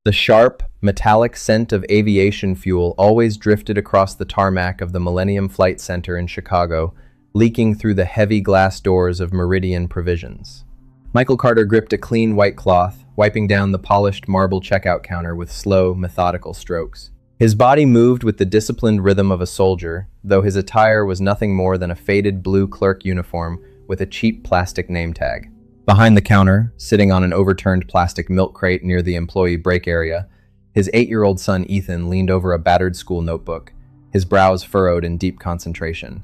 The sharp, metallic scent of aviation fuel always drifted across the tarmac of the Millennium Flight Center in Chicago, leaking through the heavy glass doors of Meridian Provisions. Michael Carter gripped a clean white cloth, wiping down the polished marble checkout counter with slow, methodical strokes. His body moved with the disciplined rhythm of a soldier, though his attire was nothing more than a faded blue clerk uniform with a cheap plastic name tag. Behind the counter, sitting on an overturned plastic milk crate near the employee break area, his 8-year-old son Ethan leaned over a battered school notebook, his brows furrowed in deep concentration.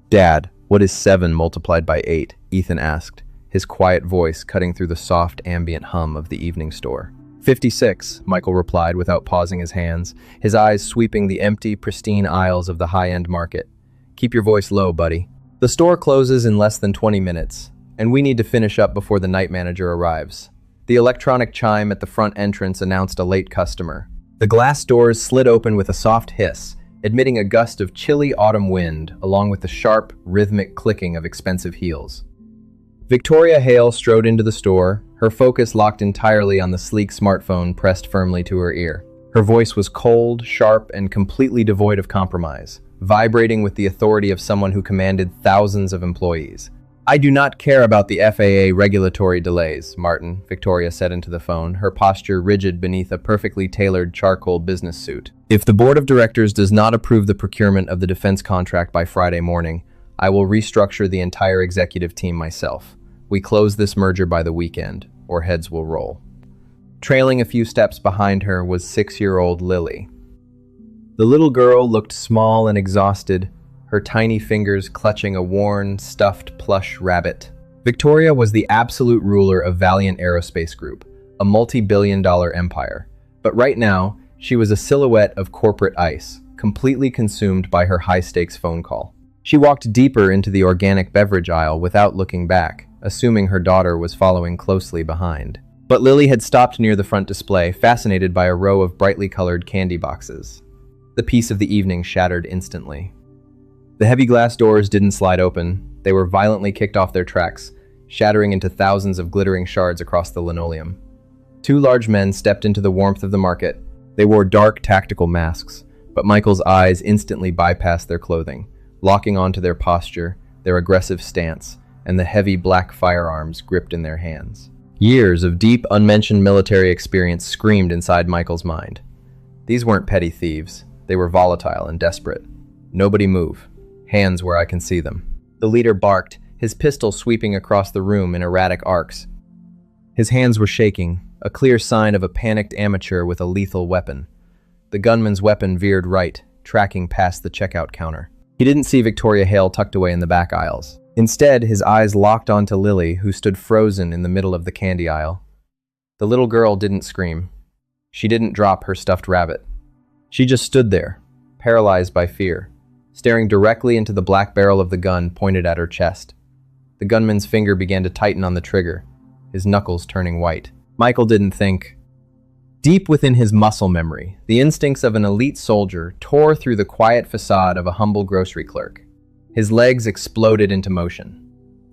"Dad, what is 7 multiplied by 8? Ethan asked, his quiet voice cutting through the soft ambient hum of the evening store. 56, Michael replied without pausing his hands, his eyes sweeping the empty, pristine aisles of the high-end market. "Keep your voice low, buddy. The store closes in less than 20 minutes, and we need to finish up before the night manager arrives." The electronic chime at the front entrance announced a late customer. The glass doors slid open with a soft hiss, admitting a gust of chilly autumn wind, along with the sharp, rhythmic clicking of expensive heels. Victoria Hale strode into the store, her focus locked entirely on the sleek smartphone pressed firmly to her ear. Her voice was cold, sharp, and completely devoid of compromise, vibrating with the authority of someone who commanded thousands of employees. "I do not care about the FAA regulatory delays, Martin," Victoria said into the phone, her posture rigid beneath a perfectly tailored charcoal business suit. "If the board of directors does not approve the procurement of the defense contract by Friday morning, I will restructure the entire executive team myself. We close this merger by the weekend, or heads will roll." Trailing a few steps behind her was 6-year-old Lily. The little girl looked small and exhausted, her tiny fingers clutching a worn, stuffed plush rabbit. Victoria was the absolute ruler of Valiant Aerospace Group, a multi-billion-dollar empire. But right now, she was a silhouette of corporate ice, completely consumed by her high-stakes phone call. She walked deeper into the organic beverage aisle without looking back, assuming her daughter was following closely behind. But Lily had stopped near the front display, fascinated by a row of brightly colored candy boxes. The peace of the evening shattered instantly. The heavy glass doors didn't slide open. They were violently kicked off their tracks, shattering into thousands of glittering shards across the linoleum. 2 large men stepped into the warmth of the market. They wore dark, tactical masks, but Michael's eyes instantly bypassed their clothing, locking onto their posture, their aggressive stance, and the heavy black firearms gripped in their hands. Years of deep, unmentioned military experience screamed inside Michael's mind. These weren't petty thieves. They were volatile and desperate. "Nobody move. Hands where I can see them." The leader barked, his pistol sweeping across the room in erratic arcs. His hands were shaking, a clear sign of a panicked amateur with a lethal weapon. The gunman's weapon veered right, tracking past the checkout counter. He didn't see Victoria Hale tucked away in the back aisles. Instead, his eyes locked onto Lily, who stood frozen in the middle of the candy aisle. The little girl didn't scream. She didn't drop her stuffed rabbit. She just stood there, paralyzed by fear, staring directly into the black barrel of the gun pointed at her chest. The gunman's finger began to tighten on the trigger, his knuckles turning white. Michael didn't think. Deep within his muscle memory, the instincts of an elite soldier tore through the quiet facade of a humble grocery clerk. His legs exploded into motion.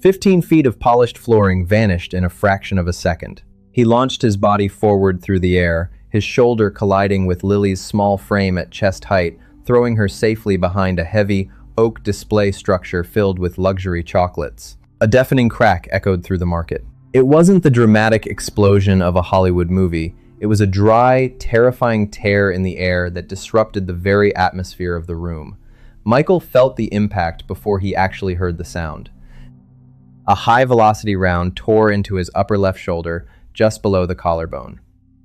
15 feet of polished flooring vanished in a fraction of a second. He launched his body forward through the air, his shoulder colliding with Lily's small frame at chest height, throwing her safely behind a heavy, oak display structure filled with luxury chocolates. A deafening crack echoed through the market. It wasn't the dramatic explosion of a Hollywood movie. It was a dry, terrifying tear in the air that disrupted the very atmosphere of the room. Michael felt the impact before he actually heard the sound. A high-velocity round tore into his upper left shoulder, just below the collarbone.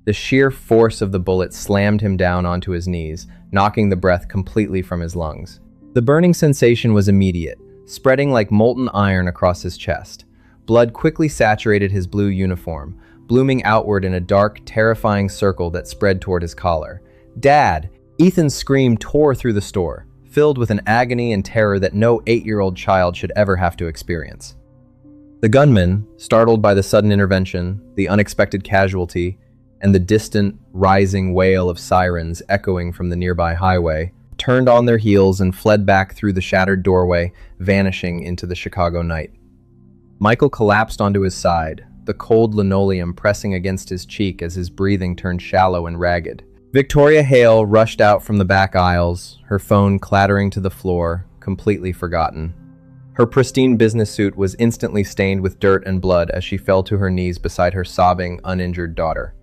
The sheer force of the bullet slammed him down onto his knees, knocking the breath completely from his lungs. The burning sensation was immediate, spreading like molten iron across his chest. Blood quickly saturated his blue uniform, blooming outward in a dark, terrifying circle that spread toward his collar. "Dad!" Ethan's scream tore through the store, filled with an agony and terror that no 8-year-old child should ever have to experience. The gunman, startled by the sudden intervention, the unexpected casualty, and the distant, rising wail of sirens echoing from the nearby highway, turned on their heels and fled back through the shattered doorway, vanishing into the Chicago night. Michael collapsed onto his side, the cold linoleum pressing against his cheek as his breathing turned shallow and ragged. Victoria Hale rushed out from the back aisles, her phone clattering to the floor, completely forgotten. Her pristine business suit was instantly stained with dirt and blood as she fell to her knees beside her sobbing, uninjured daughter.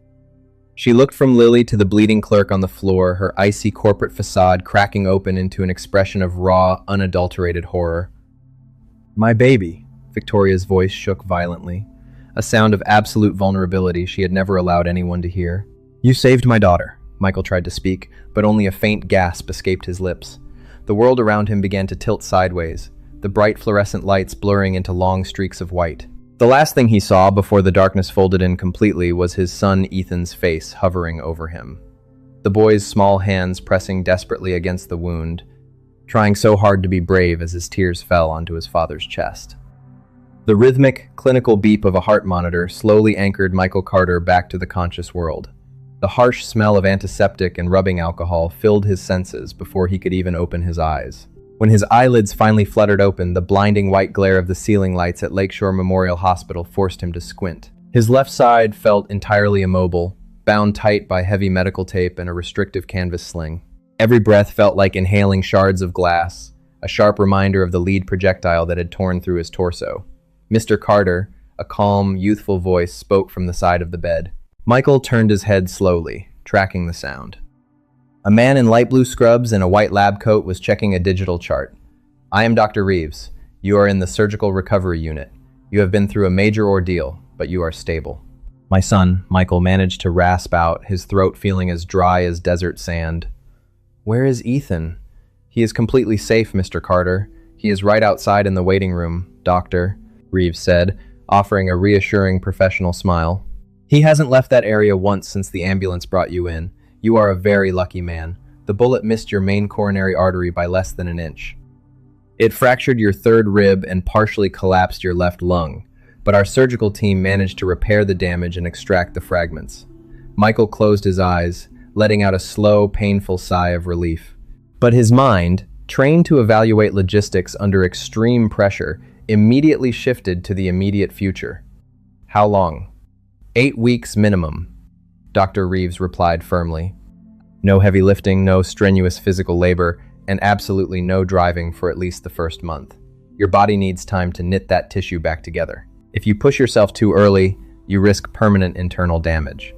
She looked from Lily to the bleeding clerk on the floor, her icy corporate facade cracking open into an expression of raw, unadulterated horror. "My baby," Victoria's voice shook violently, a sound of absolute vulnerability she had never allowed anyone to hear. "You saved my daughter." Michael tried to speak, but only a faint gasp escaped his lips. The world around him began to tilt sideways, the bright fluorescent lights blurring into long streaks of white. The last thing he saw before the darkness folded in completely was his son Ethan's face hovering over him. The boy's small hands pressing desperately against the wound, trying so hard to be brave as his tears fell onto his father's chest. The rhythmic, clinical beep of a heart monitor slowly anchored Michael Carter back to the conscious world. The harsh smell of antiseptic and rubbing alcohol filled his senses before he could even open his eyes. When his eyelids finally fluttered open, the blinding white glare of the ceiling lights at Lakeshore Memorial Hospital forced him to squint. His left side felt entirely immobile, bound tight by heavy medical tape and a restrictive canvas sling. Every breath felt like inhaling shards of glass, a sharp reminder of the lead projectile that had torn through his torso. "Mr. Carter," a calm, youthful voice spoke from the side of the bed. Michael turned his head slowly, tracking the sound. A man in light blue scrubs and a white lab coat was checking a digital chart. "I am Dr. Reeves. You are in the surgical recovery unit. You have been through a major ordeal, but you are stable." "My son," Michael managed to rasp out, his throat feeling as dry as desert sand. "Where is Ethan?" "He is completely safe, Mr. Carter. He is right outside in the waiting room, Doctor," Reeves said, offering a reassuring professional smile. "He hasn't left that area once since the ambulance brought you in. You are a very lucky man. The bullet missed your main coronary artery by less than an inch. It fractured your third rib and partially collapsed your left lung, but our surgical team managed to repair the damage and extract the fragments." Michael closed his eyes, letting out a slow, painful sigh of relief. But his mind, trained to evaluate logistics under extreme pressure, immediately shifted to the immediate future. "How long?" 8 weeks minimum, Dr. Reeves replied firmly. "No heavy lifting, no strenuous physical labor, and absolutely no driving for at least the first month. Your body needs time to knit that tissue back together. If you push yourself too early, you risk permanent internal damage."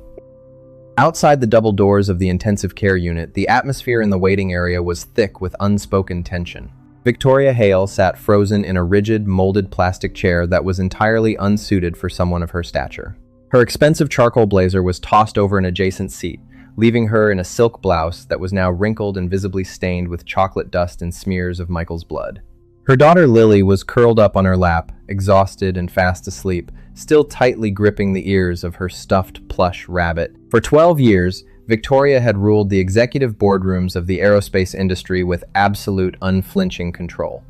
Outside the double doors of the intensive care unit, the atmosphere in the waiting area was thick with unspoken tension. Victoria Hale sat frozen in a rigid, molded plastic chair that was entirely unsuited for someone of her stature. Her expensive charcoal blazer was tossed over an adjacent seat, leaving her in a silk blouse that was now wrinkled and visibly stained with chocolate dust and smears of Michael's blood. Her daughter Lily was curled up on her lap, exhausted and fast asleep, still tightly gripping the ears of her stuffed plush rabbit. For 12 years, Victoria had ruled the executive boardrooms of the aerospace industry with absolute, unflinching control.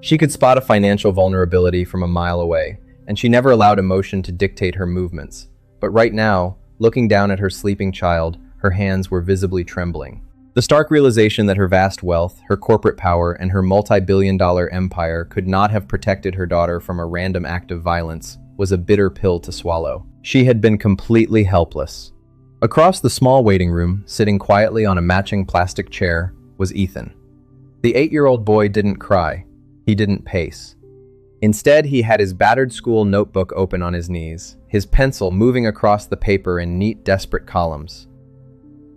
She could spot a financial vulnerability from a mile away, and she never allowed emotion to dictate her movements. But right now, looking down at her sleeping child, her hands were visibly trembling. The stark realization that her vast wealth, her corporate power, and her multi-billion-dollar empire could not have protected her daughter from a random act of violence was a bitter pill to swallow. She had been completely helpless. Across the small waiting room, sitting quietly on a matching plastic chair, was Ethan. The 8-year-old boy didn't cry. He didn't pace. Instead, he had his battered school notebook open on his knees, his pencil moving across the paper in neat, desperate columns.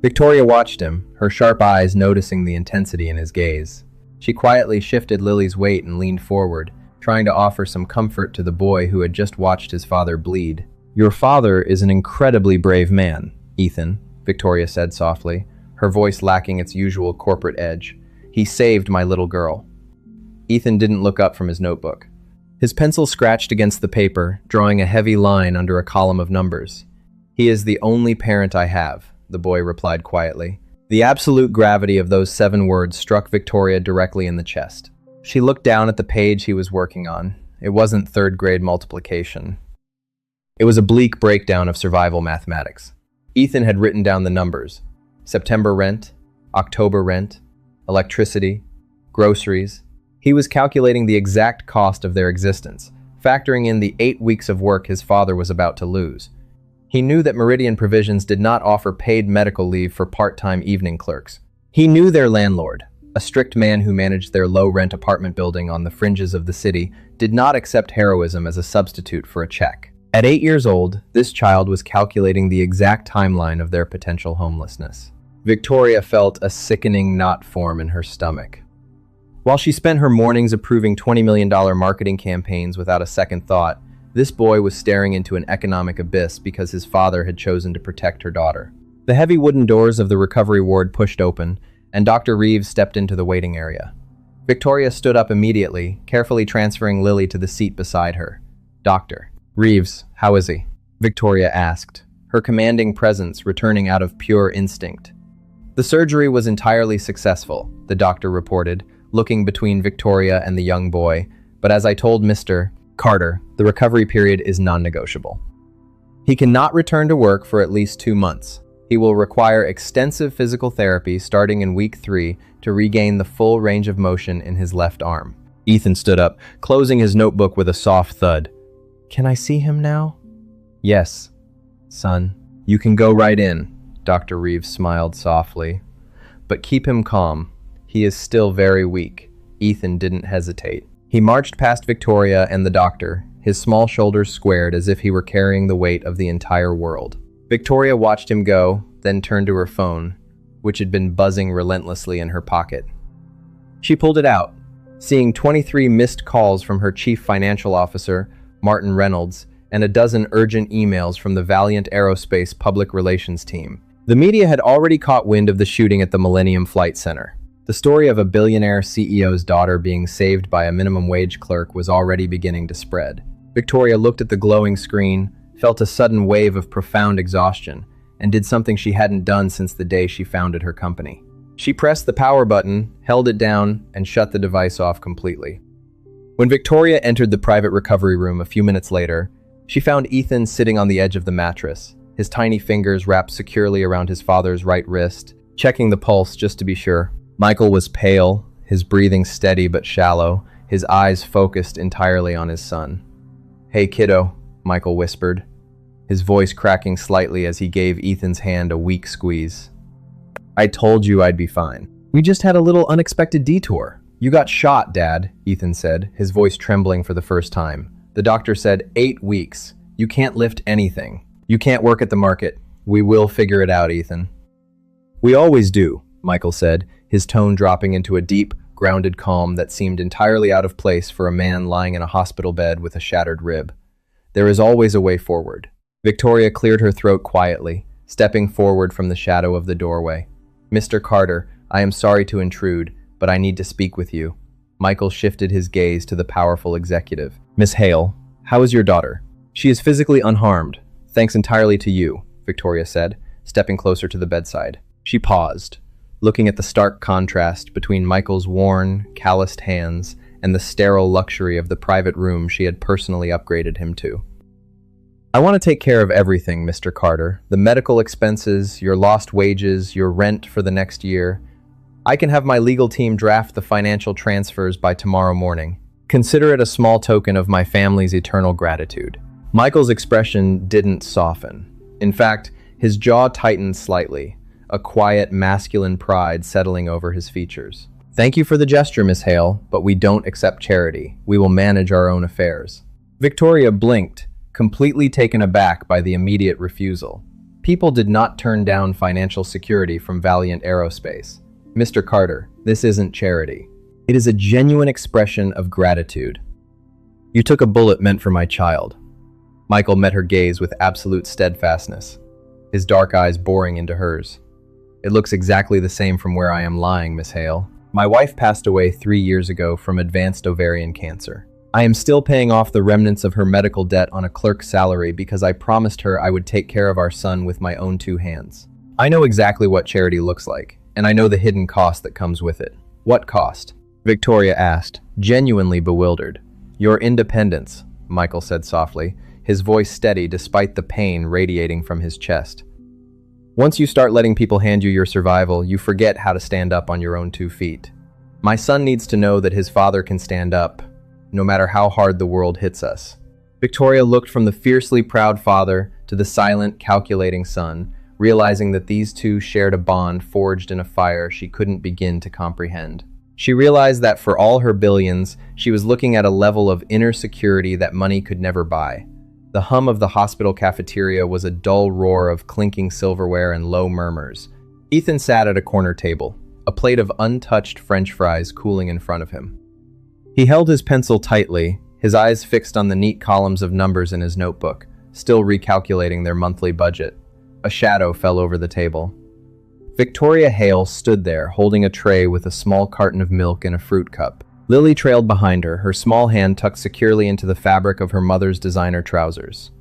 Victoria watched him, her sharp eyes noticing the intensity in his gaze. She quietly shifted Lily's weight and leaned forward, trying to offer some comfort to the boy who had just watched his father bleed. "Your father is an incredibly brave man, Ethan," Victoria said softly, her voice lacking its usual corporate edge. "He saved my little girl." Ethan didn't look up from his notebook. His pencil scratched against the paper, drawing a heavy line under a column of numbers. "He is the only parent I have," the boy replied quietly. The absolute gravity of those 7 words struck Victoria directly in the chest. She looked down at the page he was working on. It wasn't third-grade multiplication. It was a bleak breakdown of survival mathematics. Ethan had written down the numbers: September rent, October rent, electricity, groceries. He was calculating the exact cost of their existence, factoring in the 8 weeks of work his father was about to lose. He knew that Meridian Provisions did not offer paid medical leave for part-time evening clerks. He knew their landlord, a strict man who managed their low-rent apartment building on the fringes of the city, did not accept heroism as a substitute for a check. At 8 years old, this child was calculating the exact timeline of their potential homelessness. Victoria felt a sickening knot form in her stomach. While she spent her mornings approving $20 million marketing campaigns without a second thought, this boy was staring into an economic abyss because his father had chosen to protect her daughter. The heavy wooden doors of the recovery ward pushed open, and Dr. Reeves stepped into the waiting area. Victoria stood up immediately, carefully transferring Lily to the seat beside her. "Doctor Reeves, how is he?" Victoria asked, her commanding presence returning out of pure instinct. "The surgery was entirely successful," the doctor reported, looking between Victoria and the young boy, "but as I told Mr. Carter, the recovery period is non-negotiable. He cannot return to work for at least 2 months. He will require extensive physical therapy starting in week 3 to regain the full range of motion in his left arm." Ethan stood up, closing his notebook with a soft thud. "Can I see him now?" "Yes, son. You can go right in," Dr. Reeves smiled softly. "But keep him calm. He is still very weak." Ethan didn't hesitate. He marched past Victoria and the doctor, his small shoulders squared as if he were carrying the weight of the entire world. Victoria watched him go, then turned to her phone, which had been buzzing relentlessly in her pocket. She pulled it out, seeing 23 missed calls from her chief financial officer, Martin Reynolds, and a dozen urgent emails from the Valiant Aerospace public relations team. The media had already caught wind of the shooting at the Millennium Flight Center. The story of a billionaire CEO's daughter being saved by a minimum wage clerk was already beginning to spread. Victoria looked at the glowing screen, felt a sudden wave of profound exhaustion, and did something she hadn't done since the day she founded her company. She pressed the power button, held it down, and shut the device off completely. When Victoria entered the private recovery room a few minutes later, she found Ethan sitting on the edge of the mattress, his tiny fingers wrapped securely around his father's right wrist, checking the pulse just to be sure. Michael was pale, his breathing steady but shallow, his eyes focused entirely on his son. "Hey kiddo," Michael whispered, his voice cracking slightly as he gave Ethan's hand a weak squeeze. "I told you I'd be fine. We just had a little unexpected detour." "You got shot, Dad," Ethan said, his voice trembling for the first time. "The doctor said 8 weeks. You can't lift anything. You can't work at the market. We will figure it out, Ethan." "We always do," Michael said, his tone dropping into a deep, grounded calm that seemed entirely out of place for a man lying in a hospital bed with a shattered rib. "There is always a way forward." Victoria cleared her throat quietly, stepping forward from the shadow of the doorway. "Mr. Carter, I am sorry to intrude, but I need to speak with you." Michael shifted his gaze to the powerful executive. "Miss Hale, how is your daughter?" "She is physically unharmed, thanks entirely to you," Victoria said, stepping closer to the bedside. She paused, looking at the stark contrast between Michael's worn, calloused hands and the sterile luxury of the private room she had personally upgraded him to. "I want to take care of everything, Mr. Carter. The medical expenses, your lost wages, your rent for the next year. I can have my legal team draft the financial transfers by tomorrow morning. Consider it a small token of my family's eternal gratitude." Michael's expression didn't soften. In fact, his jaw tightened slightly, a quiet, masculine pride settling over his features. "Thank you for the gesture, Miss Hale, but we don't accept charity. We will manage our own affairs." Victoria blinked, completely taken aback by the immediate refusal. People did not turn down financial security from Valiant Aerospace. "Mr. Carter, this isn't charity. It is a genuine expression of gratitude. You took a bullet meant for my child." Michael met her gaze with absolute steadfastness, his dark eyes boring into hers. "It looks exactly the same from where I am lying, Miss Hale. My wife passed away 3 years ago from advanced ovarian cancer. I am still paying off the remnants of her medical debt on a clerk's salary because I promised her I would take care of our son with my own 2 hands. I know exactly what charity looks like, and I know the hidden cost that comes with it." "What cost?" Victoria asked, genuinely bewildered. "Your independence," Michael said softly, his voice steady despite the pain radiating from his chest. "Once you start letting people hand you your survival, you forget how to stand up on your own 2 feet. My son needs to know that his father can stand up, no matter how hard the world hits us. Victoria looked from the fiercely proud father to the silent, calculating son, realizing that these two shared a bond forged in a fire she couldn't begin to comprehend. She realized that for all her billions, she was looking at a level of inner security that money could never buy. The hum of the hospital cafeteria was a dull roar of clinking silverware and low murmurs. Ethan sat at a corner table, a plate of untouched French fries cooling in front of him. He held his pencil tightly, his eyes fixed on the neat columns of numbers in his notebook, still recalculating their monthly budget. A shadow fell over the table. Victoria Hale stood there, holding a tray with a small carton of milk and a fruit cup. Lily trailed behind her, her small hand tucked securely into the fabric of her mother's designer trousers.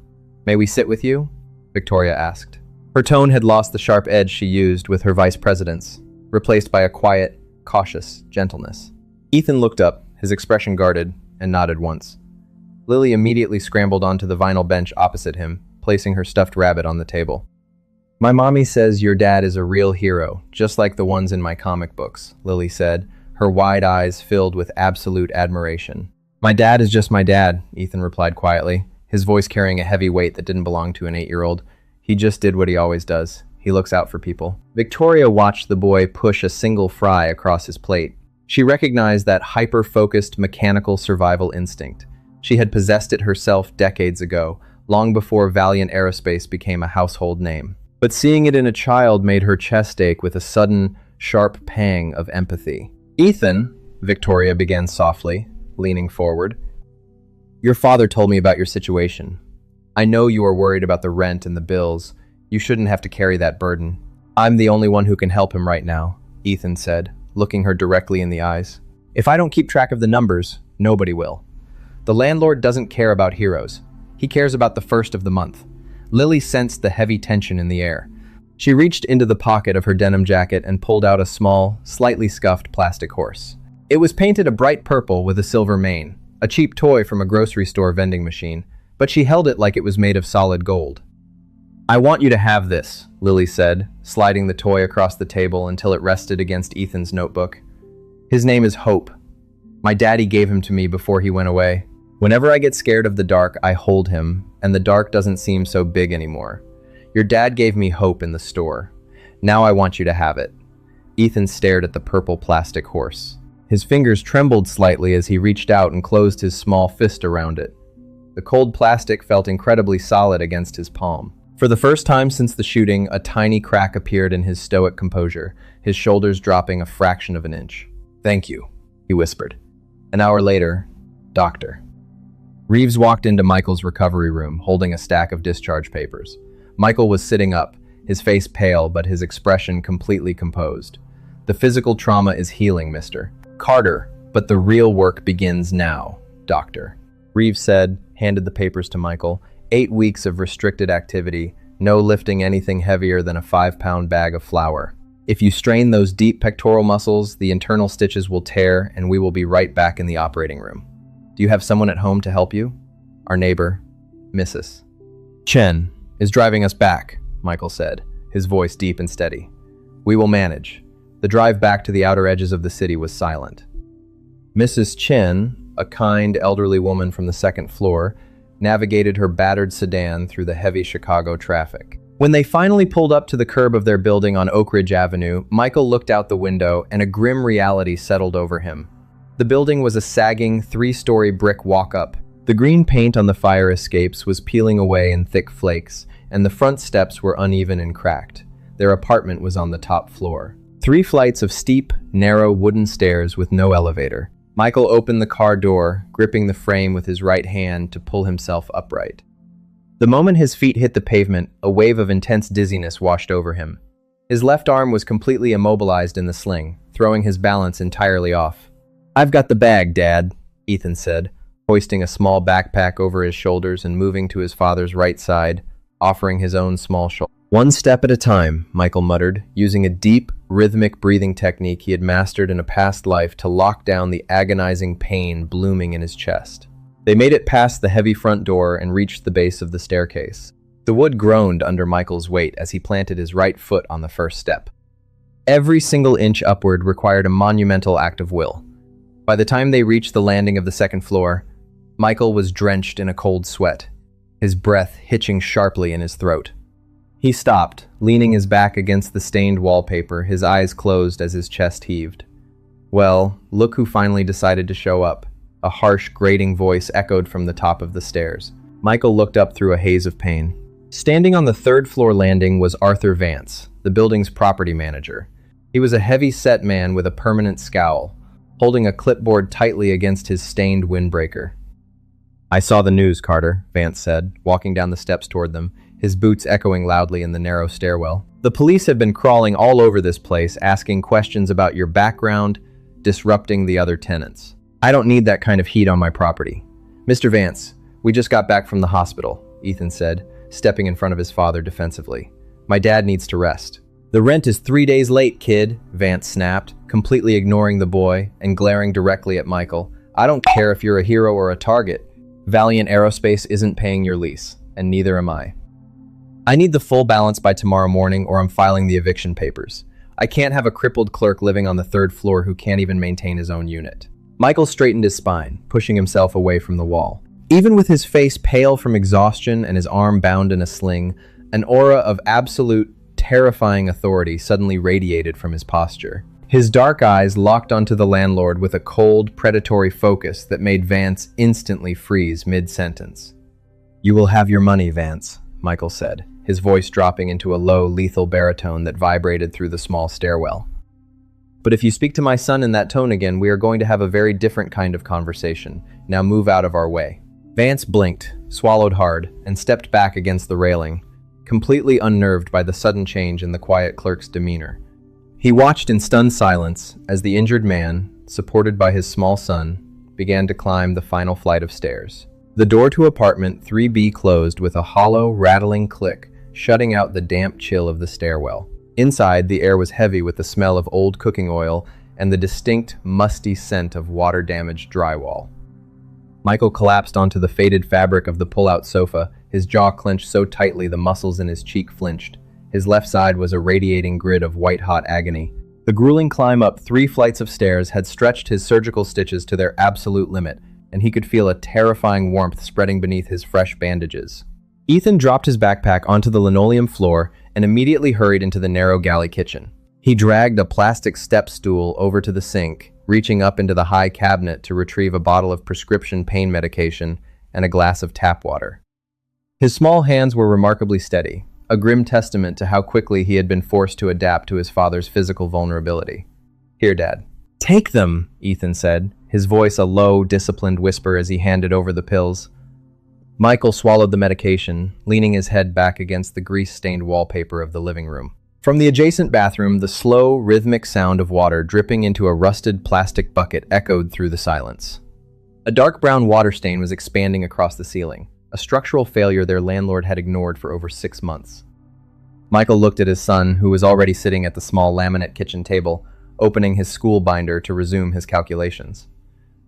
"May we sit with you?" Victoria asked. Her tone had lost the sharp edge she used with her vice president's, replaced by a quiet, cautious gentleness. Ethan looked up, his expression guarded, and nodded once. Lily immediately scrambled onto the vinyl bench opposite him, placing her stuffed rabbit on the table. "My mommy says your dad is a real hero, just like the ones in my comic books," Lily said, her wide eyes filled with absolute admiration. "My dad is just my dad," Ethan replied quietly, his voice carrying a heavy weight that didn't belong to an 8-year-old. "He just did what he always does. He looks out for people." Victoria watched the boy push a single fry across his plate. She recognized that hyper-focused mechanical survival instinct. She had possessed it herself decades ago, long before Valiant Aerospace became a household name. But seeing it in a child made her chest ache with a sudden, sharp pang of empathy. "Ethan," Victoria began softly, leaning forward, "your father told me about your situation. I know you are worried about the rent and the bills. You shouldn't have to carry that burden. I'm the only one who can help him right now," Ethan said, looking her directly in the eyes. "If I don't keep track of the numbers, nobody will. The landlord doesn't care about heroes. He cares about the first of the month." Lily sensed the heavy tension in the air. She reached into the pocket of her denim jacket and pulled out a small, slightly scuffed plastic horse. It was painted a bright purple with a silver mane, a cheap toy from a grocery store vending machine, but she held it like it was made of solid gold. "I want you to have this," Lily said, sliding the toy across the table until it rested against Ethan's notebook. "His name is Hope. My daddy gave him to me before he went away. Whenever I get scared of the dark, I hold him, and the dark doesn't seem so big anymore. Your dad gave me Hope in the store. Now I want you to have it." Ethan stared at the purple plastic horse. His fingers trembled slightly as he reached out and closed his small fist around it. The cold plastic felt incredibly solid against his palm. For the first time since the shooting, a tiny crack appeared in his stoic composure, his shoulders dropping a fraction of an inch. "Thank you," he whispered. An hour later, Doctor. Reeves walked into Michael's recovery room, holding a stack of discharge papers. Michael was sitting up, his face pale but his expression completely composed. "The physical trauma is healing, Mr. Carter, but the real work begins now, Doctor," Reeves said, handed the papers to Michael. 8 weeks of restricted activity, no lifting anything heavier than a 5-pound bag of flour. If you strain those deep pectoral muscles, the internal stitches will tear and we will be right back in the operating room. Do you have someone at home to help you? Our neighbor, Mrs. Chen, is driving us back, Michael said, his voice deep and steady. We will manage. The drive back to the outer edges of the city was silent. Mrs. Chen, a kind, elderly woman from the second floor, navigated her battered sedan through the heavy Chicago traffic. When they finally pulled up to the curb of their building on Oak Ridge Avenue, Michael looked out the window and a grim reality settled over him. The building was a sagging, 3-story brick walk-up. The green paint on the fire escapes was peeling away in thick flakes, and the front steps were uneven and cracked. Their apartment was on the top floor. 3 flights of steep, narrow wooden stairs with no elevator. Michael opened the car door, gripping the frame with his right hand to pull himself upright. The moment his feet hit the pavement, a wave of intense dizziness washed over him. His left arm was completely immobilized in the sling, throwing his balance entirely off. I've got the bag, Dad, Ethan said, hoisting a small backpack over his shoulders and moving to his father's right side, offering his own small shoulder. One step at a time, Michael muttered, using a deep, rhythmic breathing technique he had mastered in a past life to lock down the agonizing pain blooming in his chest. They made it past the heavy front door and reached the base of the staircase. The wood groaned under Michael's weight as he planted his right foot on the first step. Every single inch upward required a monumental act of will. By the time they reached the landing of the second floor, Michael was drenched in a cold sweat, his breath hitching sharply in his throat. He stopped, leaning his back against the stained wallpaper, his eyes closed as his chest heaved. Well, look who finally decided to show up. A harsh, grating voice echoed from the top of the stairs. Michael looked up through a haze of pain. Standing on the third-floor landing was Arthur Vance, the building's property manager. He was a heavy-set man with a permanent scowl, holding a clipboard tightly against his stained windbreaker. "I saw the news, Carter," Vance said, walking down the steps toward them, his boots echoing loudly in the narrow stairwell. "The police have been crawling all over this place, asking questions about your background, disrupting the other tenants. I don't need that kind of heat on my property." "Mr. Vance, we just got back from the hospital," Ethan said, stepping in front of his father defensively. "My dad needs to rest." "The rent is 3 days late, kid," Vance snapped, completely ignoring the boy and glaring directly at Michael. "I don't care if you're a hero or a target. Valiant Aerospace isn't paying your lease, and neither am I. I need the full balance by tomorrow morning or I'm filing the eviction papers. I can't have a crippled clerk living on the third floor who can't even maintain his own unit." Michael straightened his spine, pushing himself away from the wall. Even with his face pale from exhaustion and his arm bound in a sling, an aura of absolute, terrifying authority suddenly radiated from his posture. His dark eyes locked onto the landlord with a cold, predatory focus that made Vance instantly freeze mid-sentence. "You will have your money, Vance," Michael said, his voice dropping into a low, lethal baritone that vibrated through the small stairwell. "But if you speak to my son in that tone again, we are going to have a very different kind of conversation. Now move out of our way." Vance blinked, swallowed hard, and stepped back against the railing, completely unnerved by the sudden change in the quiet clerk's demeanor. He watched in stunned silence as the injured man, supported by his small son, began to climb the final flight of stairs. The door to apartment 3B closed with a hollow, rattling click, shutting out the damp chill of the stairwell. Inside, the air was heavy with the smell of old cooking oil and the distinct, musty scent of water-damaged drywall. Michael collapsed onto the faded fabric of the pull-out sofa, his jaw clenched so tightly the muscles in his cheek flinched. His left side was a radiating grid of white-hot agony. The grueling climb up 3 flights of stairs had stretched his surgical stitches to their absolute limit, and he could feel a terrifying warmth spreading beneath his fresh bandages. Ethan dropped his backpack onto the linoleum floor and immediately hurried into the narrow galley kitchen. He dragged a plastic step stool over to the sink, reaching up into the high cabinet to retrieve a bottle of prescription pain medication and a glass of tap water. His small hands were remarkably steady, a grim testament to how quickly he had been forced to adapt to his father's physical vulnerability. "Here, Dad." "Take them," Ethan said, his voice a low, disciplined whisper as he handed over the pills. Michael swallowed the medication, leaning his head back against the grease-stained wallpaper of the living room. From the adjacent bathroom, the slow, rhythmic sound of water dripping into a rusted plastic bucket echoed through the silence. A dark brown water stain was expanding across the ceiling, a structural failure their landlord had ignored for over 6 months. Michael looked at his son, who was already sitting at the small laminate kitchen table, opening his school binder to resume his calculations.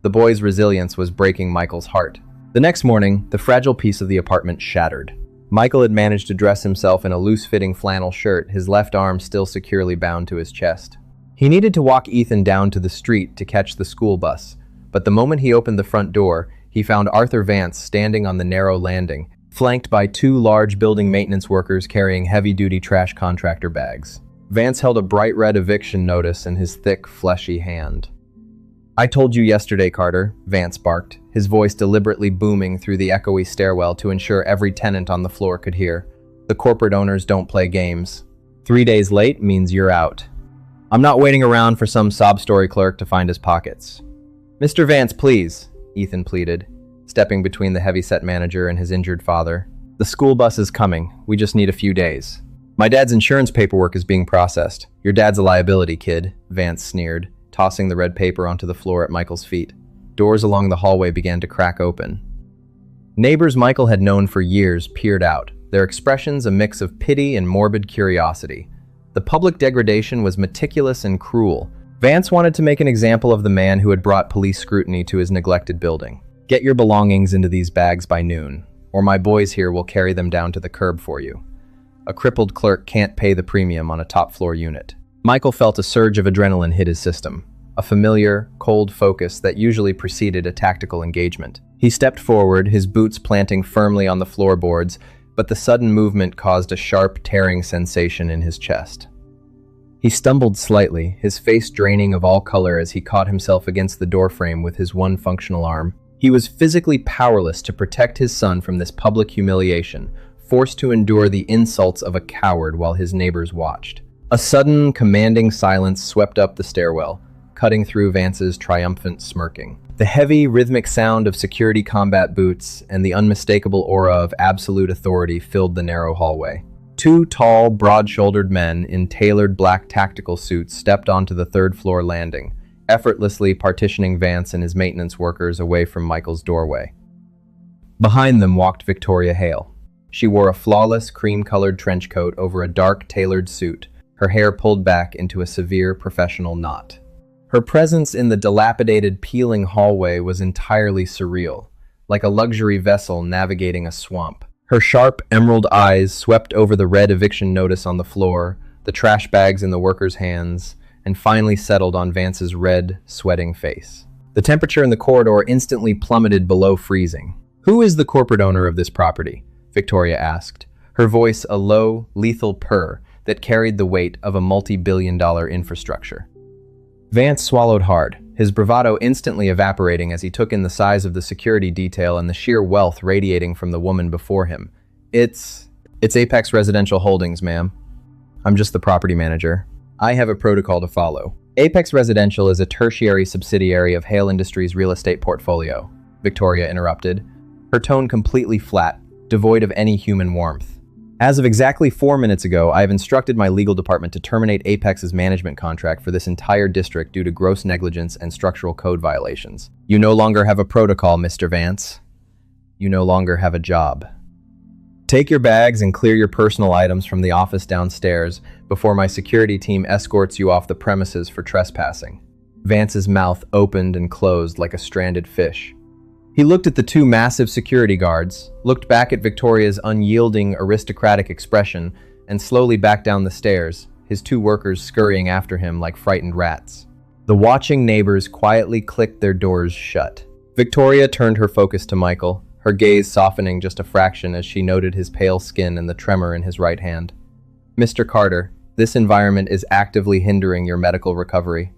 The boy's resilience was breaking Michael's heart. The next morning, the fragile piece of the apartment shattered. Michael had managed to dress himself in a loose-fitting flannel shirt, his left arm still securely bound to his chest. He needed to walk Ethan down to the street to catch the school bus, but the moment he opened the front door, he found Arthur Vance standing on the narrow landing, flanked by 2 large building maintenance workers carrying heavy-duty trash contractor bags. Vance held a bright red eviction notice in his thick, fleshy hand. "I told you yesterday, Carter," Vance barked, his voice deliberately booming through the echoey stairwell to ensure every tenant on the floor could hear. "The corporate owners don't play games. 3 days late means you're out. I'm not waiting around for some sob-story clerk to find his pockets." "Mr. Vance, please," Ethan pleaded, stepping between the heavy-set manager and his injured father. "The school bus is coming. We just need a few days. My dad's insurance paperwork is being processed. Your dad's a liability, kid," Vance sneered, tossing the red paper onto the floor at Michael's feet. Doors along the hallway began to crack open. Neighbors Michael had known for years peered out, their expressions a mix of pity and morbid curiosity. The public degradation was meticulous and cruel. Vance wanted to make an example of the man who had brought police scrutiny to his neglected building. "Get your belongings into these bags by noon, or my boys here will carry them down to the curb for you. A crippled clerk can't pay the premium on a top-floor unit." Michael felt a surge of adrenaline hit his system. a familiar, cold focus that usually preceded a tactical engagement. He stepped forward, his boots planting firmly on the floorboards, but the sudden movement caused a sharp, tearing sensation in his chest. He stumbled slightly, his face draining of all color as he caught himself against the doorframe with his one functional arm. He was physically powerless to protect his son from this public humiliation, forced to endure the insults of a coward while his neighbors watched. A sudden, commanding silence swept up the stairwell, cutting through Vance's triumphant smirking. The heavy, rhythmic sound of security combat boots and the unmistakable aura of absolute authority filled the narrow hallway. Two tall, broad-shouldered men in tailored black tactical suits stepped onto the third-floor landing, effortlessly partitioning Vance and his maintenance workers away from Michael's doorway. Behind them walked Victoria Hale. She wore a flawless, cream-colored trench coat over a dark, tailored suit, her hair pulled back into a severe, professional knot. Her presence in the dilapidated, peeling hallway was entirely surreal, like a luxury vessel navigating a swamp. Her sharp, emerald eyes swept over the red eviction notice on the floor, the trash bags in the workers' hands, and finally settled on Vance's red, sweating face. The temperature in the corridor instantly plummeted below freezing. "Who is the corporate owner of this property?" Victoria asked, her voice a low, lethal purr that carried the weight of a multi-billion-dollar infrastructure. Vance swallowed hard, his bravado instantly evaporating as he took in the size of the security detail and the sheer wealth radiating from the woman before him. It's Apex Residential Holdings, ma'am. I'm just the property manager. I have a protocol to follow. Apex Residential is a tertiary subsidiary of Hale Industries' real estate portfolio, Victoria interrupted, her tone completely flat, devoid of any human warmth. As of exactly 4 minutes ago, I have instructed my legal department to terminate Apex's management contract for this entire district due to gross negligence and structural code violations. You no longer have a protocol, Mr. Vance. You no longer have a job. Take your bags and clear your personal items from the office downstairs before my security team escorts you off the premises for trespassing. Vance's mouth opened and closed like a stranded fish. He looked at the two massive security guards, looked back at Victoria's unyielding, aristocratic expression, and slowly back down the stairs, his two workers scurrying after him like frightened rats. The watching neighbors quietly clicked their doors shut. Victoria turned her focus to Michael, her gaze softening just a fraction as she noted his pale skin and the tremor in his right hand. "Mr. Carter, this environment is actively hindering your medical recovery.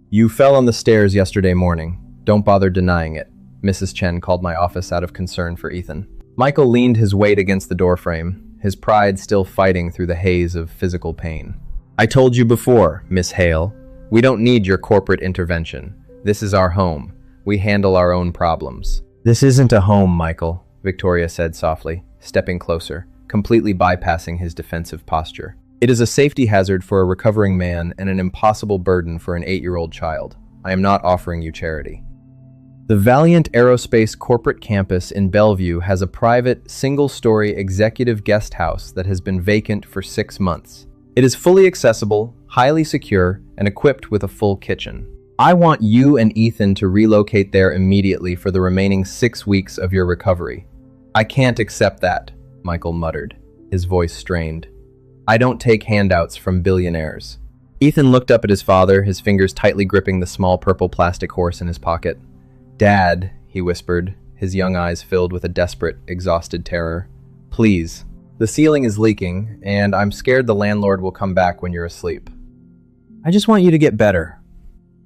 You fell on the stairs yesterday morning. Don't bother denying it." Mrs. Chen called my office out of concern for Ethan. Michael leaned his weight against the doorframe, his pride still fighting through the haze of physical pain. "I told you before, Miss Hale, we don't need your corporate intervention. This is our home. We handle our own problems." "This isn't a home, Michael," Victoria said softly, stepping closer, completely bypassing his defensive posture. "It is a safety hazard for a recovering man and an impossible burden for an 8-year-old child. I am not offering you charity." The Valiant Aerospace corporate campus in Bellevue has a private, single-story executive guest house that has been vacant for 6 months. It is fully accessible, highly secure, and equipped with a full kitchen. I want you and Ethan to relocate there immediately for the remaining 6 weeks of your recovery. "I can't accept that," Michael muttered, his voice strained. "I don't take handouts from billionaires." Ethan looked up at his father, his fingers tightly gripping the small purple plastic horse in his pocket. "Dad," he whispered, his young eyes filled with a desperate, exhausted terror. "Please. The ceiling is leaking, and I'm scared the landlord will come back when you're asleep. I just want you to get better."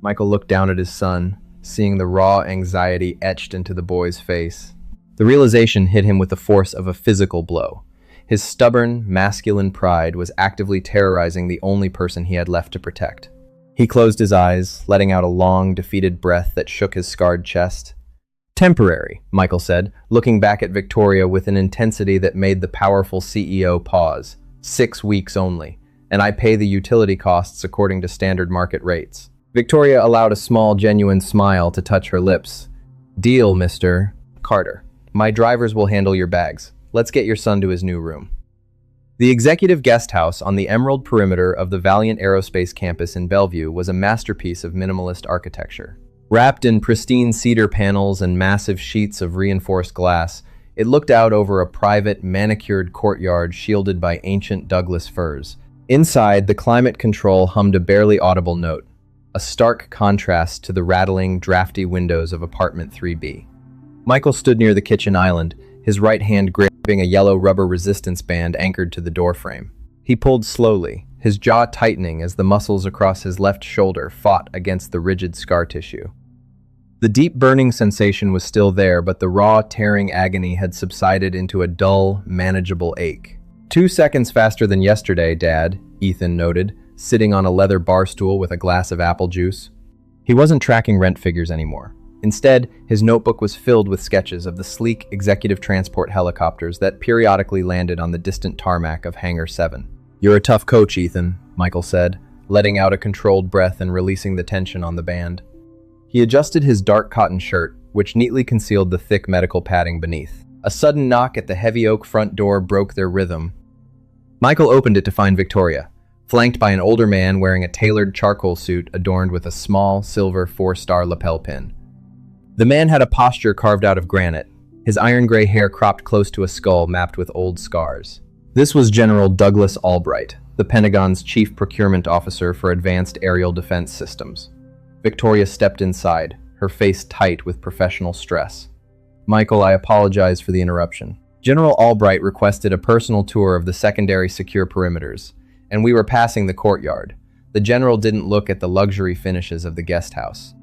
Michael looked down at his son, seeing the raw anxiety etched into the boy's face. The realization hit him with the force of a physical blow. His stubborn, masculine pride was actively terrorizing the only person he had left to protect. He closed his eyes, letting out a long, defeated breath that shook his scarred chest. "Temporary," Michael said, looking back at Victoria with an intensity that made the powerful CEO pause. 6 weeks only, and I pay the utility costs according to standard market rates." Victoria allowed a small, genuine smile to touch her lips. "Deal, Mr. Carter. My drivers will handle your bags. Let's get your son to his new room." The executive guest house on the emerald perimeter of the Valiant Aerospace campus in Bellevue was a masterpiece of minimalist architecture. Wrapped in pristine cedar panels and massive sheets of reinforced glass, it looked out over a private, manicured courtyard shielded by ancient Douglas firs. Inside, the climate control hummed a barely audible note. a stark contrast to the rattling, drafty windows of apartment 3B. Michael stood near the kitchen island, his right hand gripping a yellow rubber resistance band anchored to the doorframe. He pulled slowly, his jaw tightening as the muscles across his left shoulder fought against the rigid scar tissue. The deep burning sensation was still there, but the raw, tearing agony had subsided into a dull, manageable ache. 2 seconds faster than yesterday, Dad, Ethan noted, sitting on a leather bar stool with a glass of apple juice. He wasn't tracking rent figures anymore. Instead, his notebook was filled with sketches of the sleek executive transport helicopters that periodically landed on the distant tarmac of Hangar 7. "You're a tough coach, Ethan," Michael said, letting out a controlled breath and releasing the tension on the band. He adjusted his dark cotton shirt, which neatly concealed the thick medical padding beneath. A sudden knock at the heavy oak front door broke their rhythm. Michael opened it to find Victoria, flanked by an older man wearing a tailored charcoal suit adorned with a small, silver 4-star lapel pin. The man had a posture carved out of granite, his iron-gray hair cropped close to a skull mapped with old scars. This was General Douglas Albright, the Pentagon's chief procurement officer for advanced aerial defense systems. Victoria stepped inside, her face tight with professional stress. "Michael, I apologize for the interruption. General Albright requested a personal tour of the secondary secure perimeters, and we were passing the courtyard. The general didn't look at the luxury finishes of the guest house."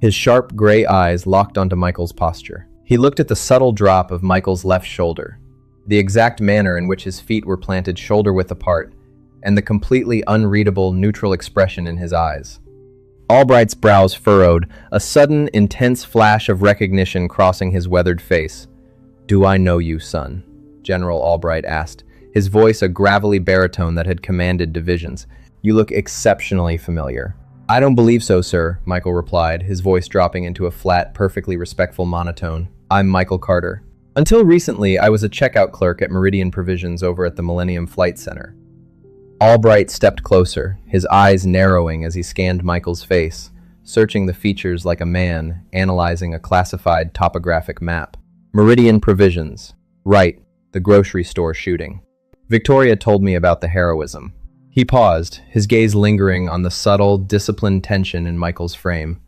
His sharp gray eyes locked onto Michael's posture. He looked at the subtle drop of Michael's left shoulder, the exact manner in which his feet were planted shoulder-width apart, and the completely unreadable, neutral expression in his eyes. Albright's brows furrowed, a sudden, intense flash of recognition crossing his weathered face. "Do I know you, son?" General Albright asked, his voice a gravelly baritone that had commanded divisions. "You look exceptionally familiar." "I don't believe so, sir," Michael replied, his voice dropping into a flat, perfectly respectful monotone. "I'm Michael Carter. Until recently, I was a checkout clerk at Meridian Provisions over at the Millennium Flight Center." Albright stepped closer, his eyes narrowing as he scanned Michael's face, searching the features like a man analyzing a classified topographic map. "Meridian Provisions. Right, the grocery store shooting. Victoria told me about the heroism." He paused, his gaze lingering on the subtle, disciplined tension in Michael's frame.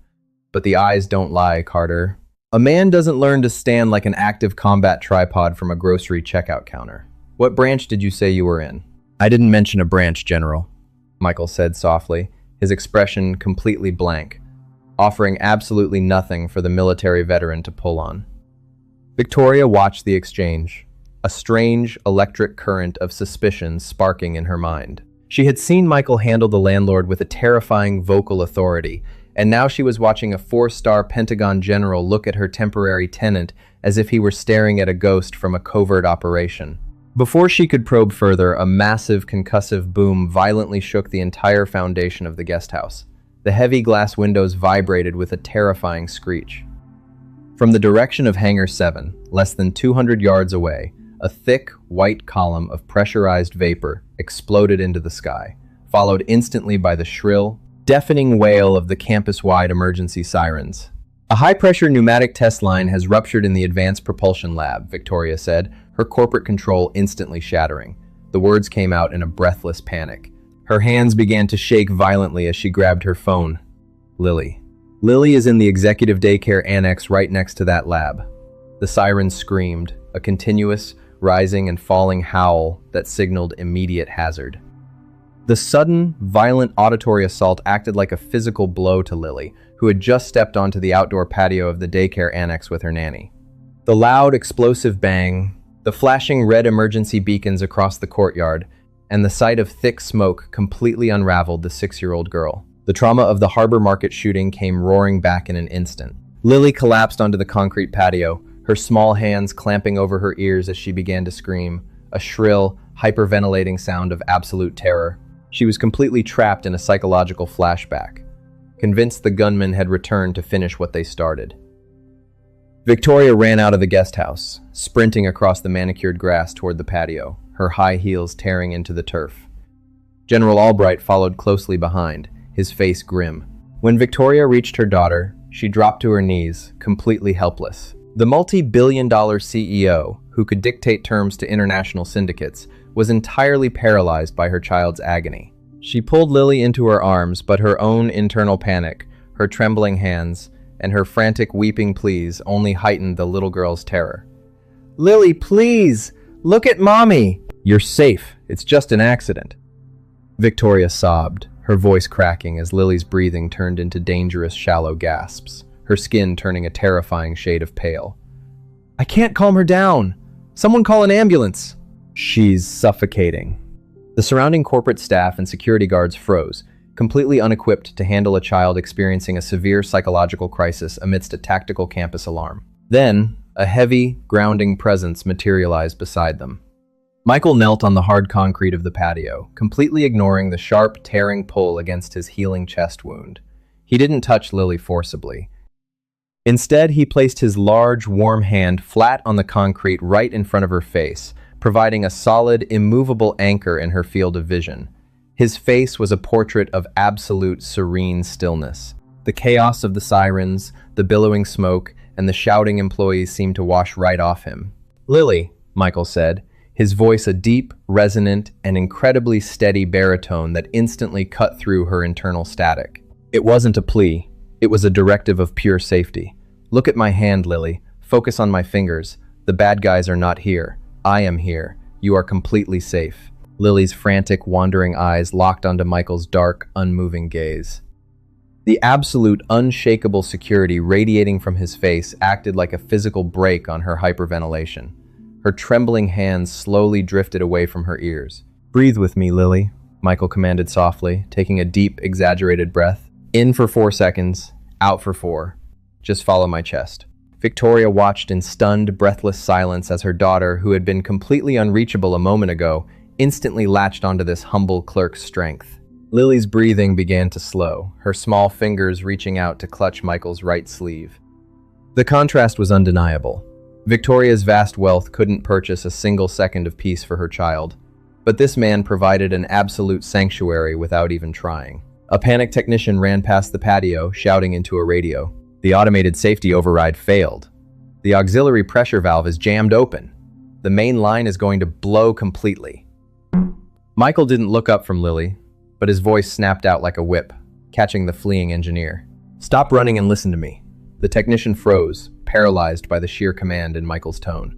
"But the eyes don't lie, Carter. A man doesn't learn to stand like an active combat tripod from a grocery checkout counter. What branch did you say you were in?" "I didn't mention a branch, General," Michael said softly, his expression completely blank, offering absolutely nothing for the military veteran to pull on. Victoria watched the exchange, a strange electric current of suspicion sparking in her mind. She had seen Michael handle the landlord with a terrifying vocal authority, and now she was watching a 4-star Pentagon general look at her temporary tenant as if he were staring at a ghost from a covert operation. Before she could probe further, a massive concussive boom violently shook the entire foundation of the guest house. The heavy glass windows vibrated with a terrifying screech. From the direction of Hangar 7, less than 200 yards away, a thick, white column of pressurized vapor exploded into the sky, followed instantly by the shrill, deafening wail of the campus-wide emergency sirens. "A high-pressure pneumatic test line has ruptured in the Advanced Propulsion Lab," Victoria said, her corporate control instantly shattering. The words came out in a breathless panic. Her hands began to shake violently as she grabbed her phone. "Lily. Lily is in the executive daycare annex right next to that lab." The sirens screamed, a continuous, rising and falling howl that signaled immediate hazard. The sudden, violent auditory assault acted like a physical blow to Lily, who had just stepped onto the outdoor patio of the daycare annex with her nanny. The loud, explosive bang, the flashing red emergency beacons across the courtyard, and the sight of thick smoke completely unraveled the 6-year-old girl. The trauma of the Harbor Market shooting came roaring back in an instant. Lily collapsed onto the concrete patio, her small hands clamping over her ears as she began to scream, a shrill, hyperventilating sound of absolute terror. She was completely trapped in a psychological flashback, convinced the gunmen had returned to finish what they started. Victoria ran out of the guest house, sprinting across the manicured grass toward the patio, her high heels tearing into the turf. General Albright followed closely behind, his face grim. When Victoria reached her daughter, she dropped to her knees, completely helpless. The multi-billion-dollar CEO, who could dictate terms to international syndicates, was entirely paralyzed by her child's agony. She pulled Lily into her arms, but her own internal panic, her trembling hands, and her frantic weeping pleas only heightened the little girl's terror. "Lily, please! Look at Mommy!" "You're safe. It's just an accident." Victoria sobbed, her voice cracking as Lily's breathing turned into dangerous, shallow gasps, her skin turning a terrifying shade of pale. "I can't calm her down! Someone call an ambulance!" "She's suffocating." The surrounding corporate staff and security guards froze, completely unequipped to handle a child experiencing a severe psychological crisis amidst a tactical campus alarm. Then, a heavy, grounding presence materialized beside them. Michael knelt on the hard concrete of the patio, completely ignoring the sharp, tearing pull against his healing chest wound. He didn't touch Lily forcibly. Instead, he placed his large, warm hand flat on the concrete right in front of her face, providing a solid, immovable anchor in her field of vision. His face was a portrait of absolute, serene stillness. The chaos of the sirens, the billowing smoke, and the shouting employees seemed to wash right off him. "Lily," Michael said, his voice a deep, resonant, and incredibly steady baritone that instantly cut through her internal static. It wasn't a plea. It was a directive of pure safety. "Look at my hand, Lily. Focus on my fingers. The bad guys are not here. I am here. You are completely safe." Lily's frantic, wandering eyes locked onto Michael's dark, unmoving gaze. The absolute, unshakable security radiating from his face acted like a physical brake on her hyperventilation. Her trembling hands slowly drifted away from her ears. "Breathe with me, Lily," Michael commanded softly, taking a deep, exaggerated breath. "In for 4 seconds, out for 4. Just follow my chest." Victoria watched in stunned, breathless silence as her daughter, who had been completely unreachable a moment ago, instantly latched onto this humble clerk's strength. Lily's breathing began to slow, her small fingers reaching out to clutch Michael's right sleeve. The contrast was undeniable. Victoria's vast wealth couldn't purchase a single second of peace for her child, but this man provided an absolute sanctuary without even trying. A panicked technician ran past the patio, shouting into a radio. "The automated safety override failed. The auxiliary pressure valve is jammed open. The main line is going to blow completely." Michael didn't look up from Lily, but his voice snapped out like a whip, catching the fleeing engineer. "Stop running and listen to me." The technician froze, paralyzed by the sheer command in Michael's tone.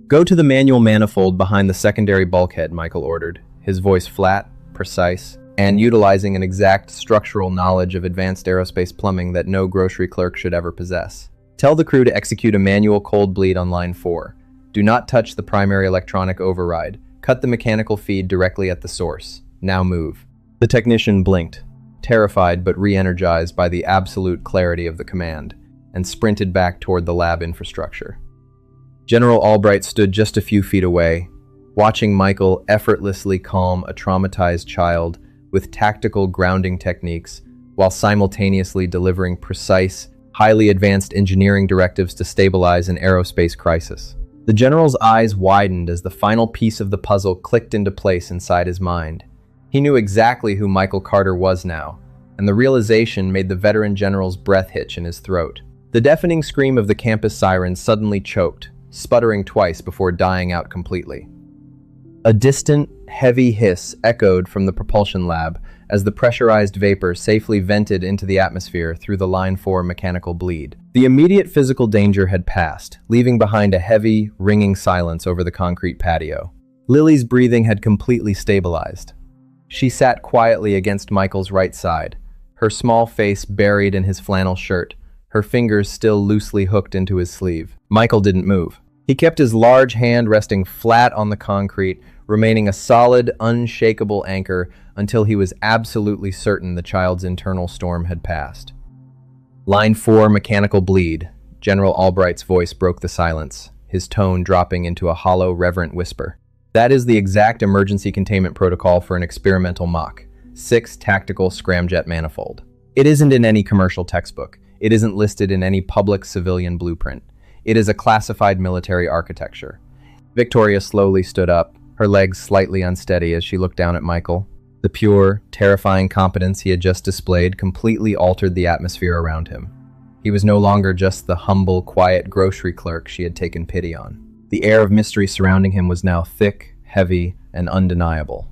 "Go to the manual manifold behind the secondary bulkhead," Michael ordered, his voice flat, precise, and utilizing an exact structural knowledge of advanced aerospace plumbing that no grocery clerk should ever possess. "Tell the crew to execute a manual cold bleed on line 4. Do not touch the primary electronic override. Cut the mechanical feed directly at the source. Now move." The technician blinked, terrified but re-energized by the absolute clarity of the command, and sprinted back toward the lab infrastructure. General Albright stood just a few feet away, watching Michael effortlessly calm a traumatized child with tactical grounding techniques while simultaneously delivering precise, highly advanced engineering directives to stabilize an aerospace crisis. The general's eyes widened as the final piece of the puzzle clicked into place inside his mind. He knew exactly who Michael Carter was now, and the realization made the veteran general's breath hitch in his throat. The deafening scream of the campus siren suddenly choked, sputtering twice before dying out completely. A distant, heavy hiss echoed from the propulsion lab as the pressurized vapor safely vented into the atmosphere through the Line 4 mechanical bleed. The immediate physical danger had passed, leaving behind a heavy, ringing silence over the concrete patio. Lily's breathing had completely stabilized. She sat quietly against Michael's right side, her small face buried in his flannel shirt, her fingers still loosely hooked into his sleeve. Michael didn't move. He kept his large hand resting flat on the concrete, remaining a solid, unshakable anchor until he was absolutely certain the child's internal storm had passed. "Line 4, mechanical bleed." General Albright's voice broke the silence, his tone dropping into a hollow, reverent whisper. "That is the exact emergency containment protocol for an experimental Mach 6 tactical scramjet manifold. It isn't in any commercial textbook. It isn't listed in any public civilian blueprint. It is a classified military architecture." Victoria slowly stood up, her legs slightly unsteady as she looked down at Michael. The pure, terrifying competence he had just displayed completely altered the atmosphere around him. He was no longer just the humble, quiet grocery clerk she had taken pity on. The air of mystery surrounding him was now thick, heavy, and undeniable.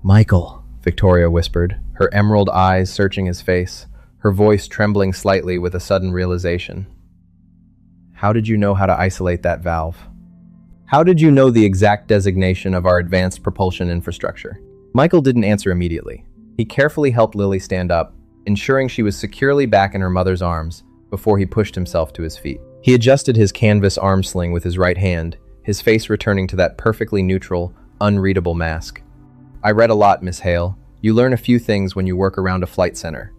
"Michael," Victoria whispered, her emerald eyes searching his face, her voice trembling slightly with a sudden realization. How did you know how to isolate that valve? How did you know the exact designation of our advanced propulsion infrastructure? Michael didn't answer immediately. He carefully helped Lily stand up, ensuring she was securely back in her mother's arms before he pushed himself to his feet. He adjusted his canvas arm sling with his right hand, his face returning to that perfectly neutral, unreadable mask. I read a lot, Miss Hale. You learn a few things when you work around a flight center.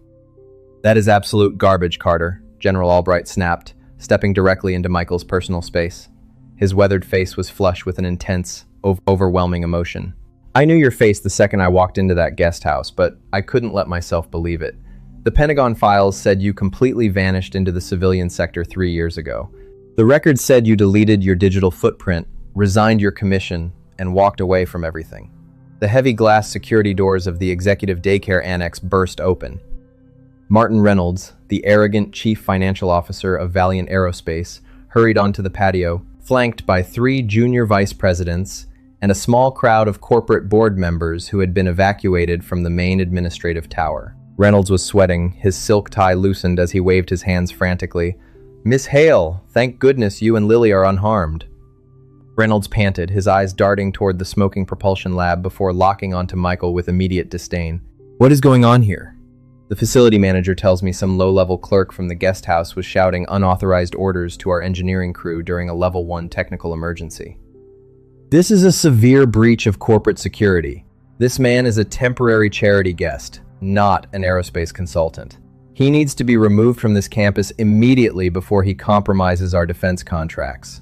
That is absolute garbage, Carter, General Albright snapped, stepping directly into Michael's personal space. His weathered face was flush with an intense, overwhelming emotion. I knew your face the second I walked into that guest house, but I couldn't let myself believe it. The Pentagon files said you completely vanished into the civilian sector 3 years ago. The record said you deleted your digital footprint, resigned your commission, and walked away from everything. The heavy glass security doors of the executive daycare annex burst open. Martin Reynolds, the arrogant chief financial officer of Valiant Aerospace, hurried onto the patio, flanked by 3 junior vice presidents and a small crowd of corporate board members who had been evacuated from the main administrative tower. Reynolds was sweating, his silk tie loosened as he waved his hands frantically. Miss Hale, thank goodness you and Lily are unharmed. Reynolds panted, his eyes darting toward the smoking propulsion lab before locking onto Michael with immediate disdain. What is going on here? The facility manager tells me some low-level clerk from the guest house was shouting unauthorized orders to our engineering crew during a level 1 technical emergency. This is a severe breach of corporate security. This man is a temporary charity guest, not an aerospace consultant. He needs to be removed from this campus immediately before he compromises our defense contracts.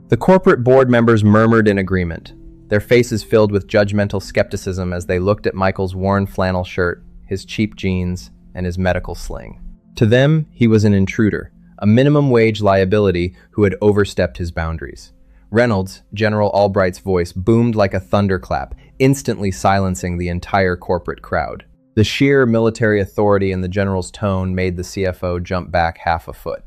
The corporate board members murmured in agreement, their faces filled with judgmental skepticism as they looked at Michael's worn flannel shirt, his cheap jeans, and his medical sling. To them, he was an intruder, a minimum wage liability who had overstepped his boundaries. Reynolds, General Albright's voice boomed like a thunderclap, instantly silencing the entire corporate crowd. The sheer military authority in the general's tone made the CFO jump back half a foot.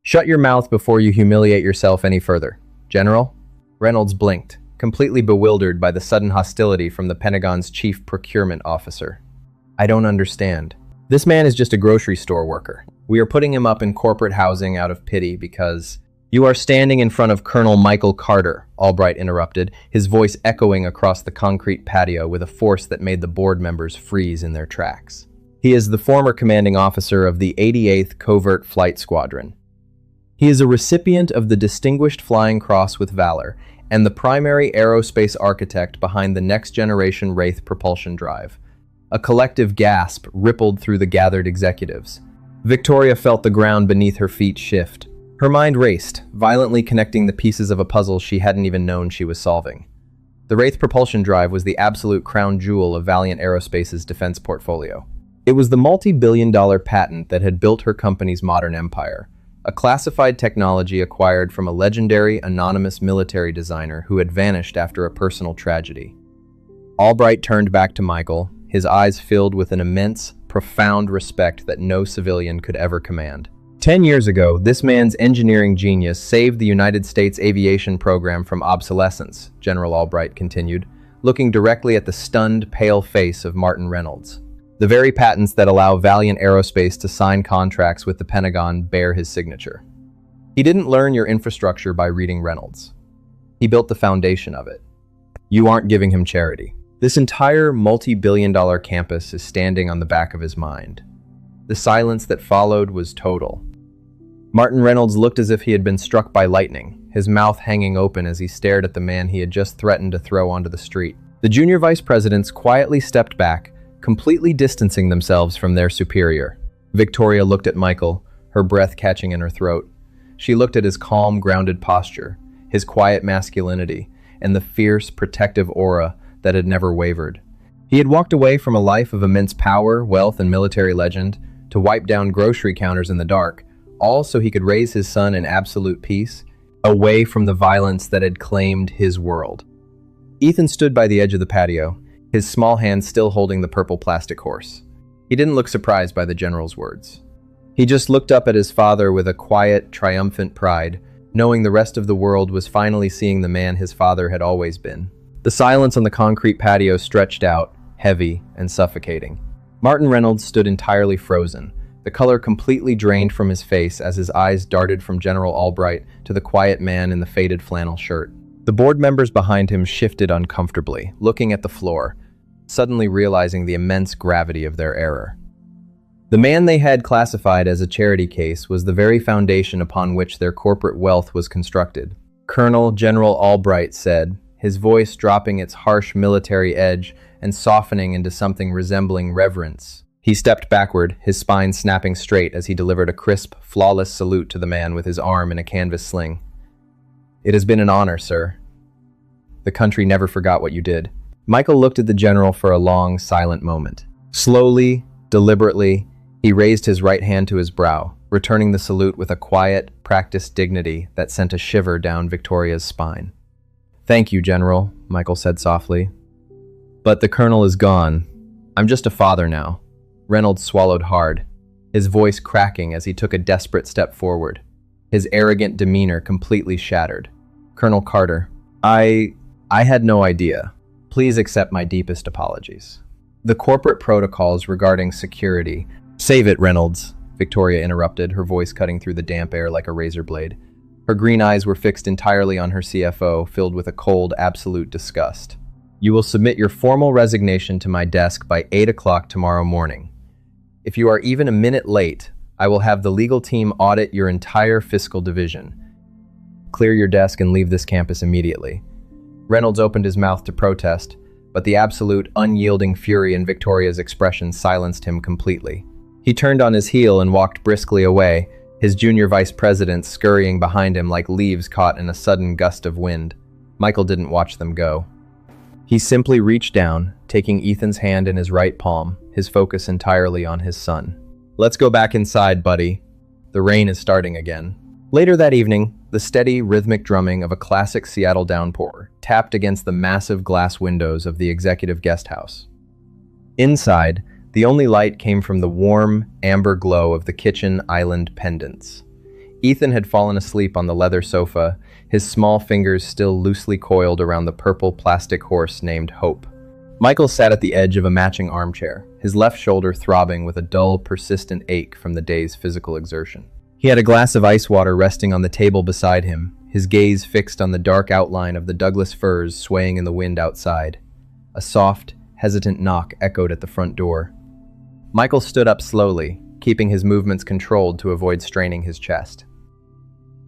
Shut your mouth before you humiliate yourself any further. General? Reynolds blinked, completely bewildered by the sudden hostility from the Pentagon's chief procurement officer. I don't understand. This man is just a grocery store worker. We are putting him up in corporate housing out of pity because... You are standing in front of Colonel Michael Carter, Albright interrupted, his voice echoing across the concrete patio with a force that made the board members freeze in their tracks. He is the former commanding officer of the 88th Covert Flight Squadron. He is a recipient of the Distinguished Flying Cross with Valor and the primary aerospace architect behind the next-generation Wraith propulsion drive. A collective gasp rippled through the gathered executives. Victoria felt the ground beneath her feet shift. Her mind raced, violently connecting the pieces of a puzzle she hadn't even known she was solving. The Wraith propulsion drive was the absolute crown jewel of Valiant Aerospace's defense portfolio. It was the multi-billion-dollar patent that had built her company's modern empire, a classified technology acquired from a legendary, anonymous military designer who had vanished after a personal tragedy. Albright turned back to Michael, his eyes filled with an immense, profound respect that no civilian could ever command. 10 years ago, this man's engineering genius saved the United States aviation program from obsolescence, General Albright continued, looking directly at the stunned, pale face of Martin Reynolds. The very patents that allow Valiant Aerospace to sign contracts with the Pentagon bear his signature. He didn't learn your infrastructure by reading Reynolds. He built the foundation of it. You aren't giving him charity. This entire multi-billion-dollar campus is standing on the back of his mind. The silence that followed was total. Martin Reynolds looked as if he had been struck by lightning, his mouth hanging open as he stared at the man he had just threatened to throw onto the street. The junior vice presidents quietly stepped back, completely distancing themselves from their superior. Victoria looked at Michael, her breath catching in her throat. She looked at his calm, grounded posture, his quiet masculinity, and the fierce, protective aura that had never wavered. He had walked away from a life of immense power, wealth, and military legend to wipe down grocery counters in the dark, all so he could raise his son in absolute peace, away from the violence that had claimed his world. Ethan stood by the edge of the patio, his small hand still holding the purple plastic horse. He didn't look surprised by the general's words. He just looked up at his father with a quiet, triumphant pride, knowing the rest of the world was finally seeing the man his father had always been. The silence on the concrete patio stretched out, heavy, and suffocating. Martin Reynolds stood entirely frozen, the color completely drained from his face as his eyes darted from General Albright to the quiet man in the faded flannel shirt. The board members behind him shifted uncomfortably, looking at the floor, suddenly realizing the immense gravity of their error. The man they had classified as a charity case was the very foundation upon which their corporate wealth was constructed. Colonel General Albright said, his voice dropping its harsh military edge and softening into something resembling reverence. He stepped backward, his spine snapping straight as he delivered a crisp, flawless salute to the man with his arm in a canvas sling. "It has been an honor, sir. The country never forgot what you did." Michael looked at the general for a long, silent moment. Slowly, deliberately, he raised his right hand to his brow, returning the salute with a quiet, practiced dignity that sent a shiver down Victoria's spine. "Thank you, General," Michael said softly. "But the colonel is gone. I'm just a father now." Reynolds swallowed hard, his voice cracking as he took a desperate step forward, his arrogant demeanor completely shattered. "Colonel Carter, I had no idea. Please accept my deepest apologies. The corporate protocols regarding security—" "Save it, Reynolds," Victoria interrupted, her voice cutting through the damp air like a razor blade. Her green eyes were fixed entirely on her CFO, filled with a cold, absolute disgust. "You will submit your formal resignation to my desk by 8 o'clock tomorrow morning. If you are even a minute late, I will have the legal team audit your entire fiscal division. Clear your desk and leave this campus immediately." Reynolds opened his mouth to protest, but the absolute, unyielding fury in Victoria's expression silenced him completely. He turned on his heel and walked briskly away, his junior vice president scurrying behind him like leaves caught in a sudden gust of wind. Michael didn't watch them go. He simply reached down, taking Ethan's hand in his right palm, his focus entirely on his son. "Let's go back inside, buddy. The rain is starting again." Later that evening, the steady, rhythmic drumming of a classic Seattle downpour tapped against the massive glass windows of the executive guest house. Inside, the only light came from the warm, amber glow of the kitchen island pendants. Ethan had fallen asleep on the leather sofa, his small fingers still loosely coiled around the purple plastic horse named Hope. Michael sat at the edge of a matching armchair, his left shoulder throbbing with a dull, persistent ache from the day's physical exertion. He had a glass of ice water resting on the table beside him, his gaze fixed on the dark outline of the Douglas firs swaying in the wind outside. A soft, hesitant knock echoed at the front door. Michael stood up slowly, keeping his movements controlled to avoid straining his chest.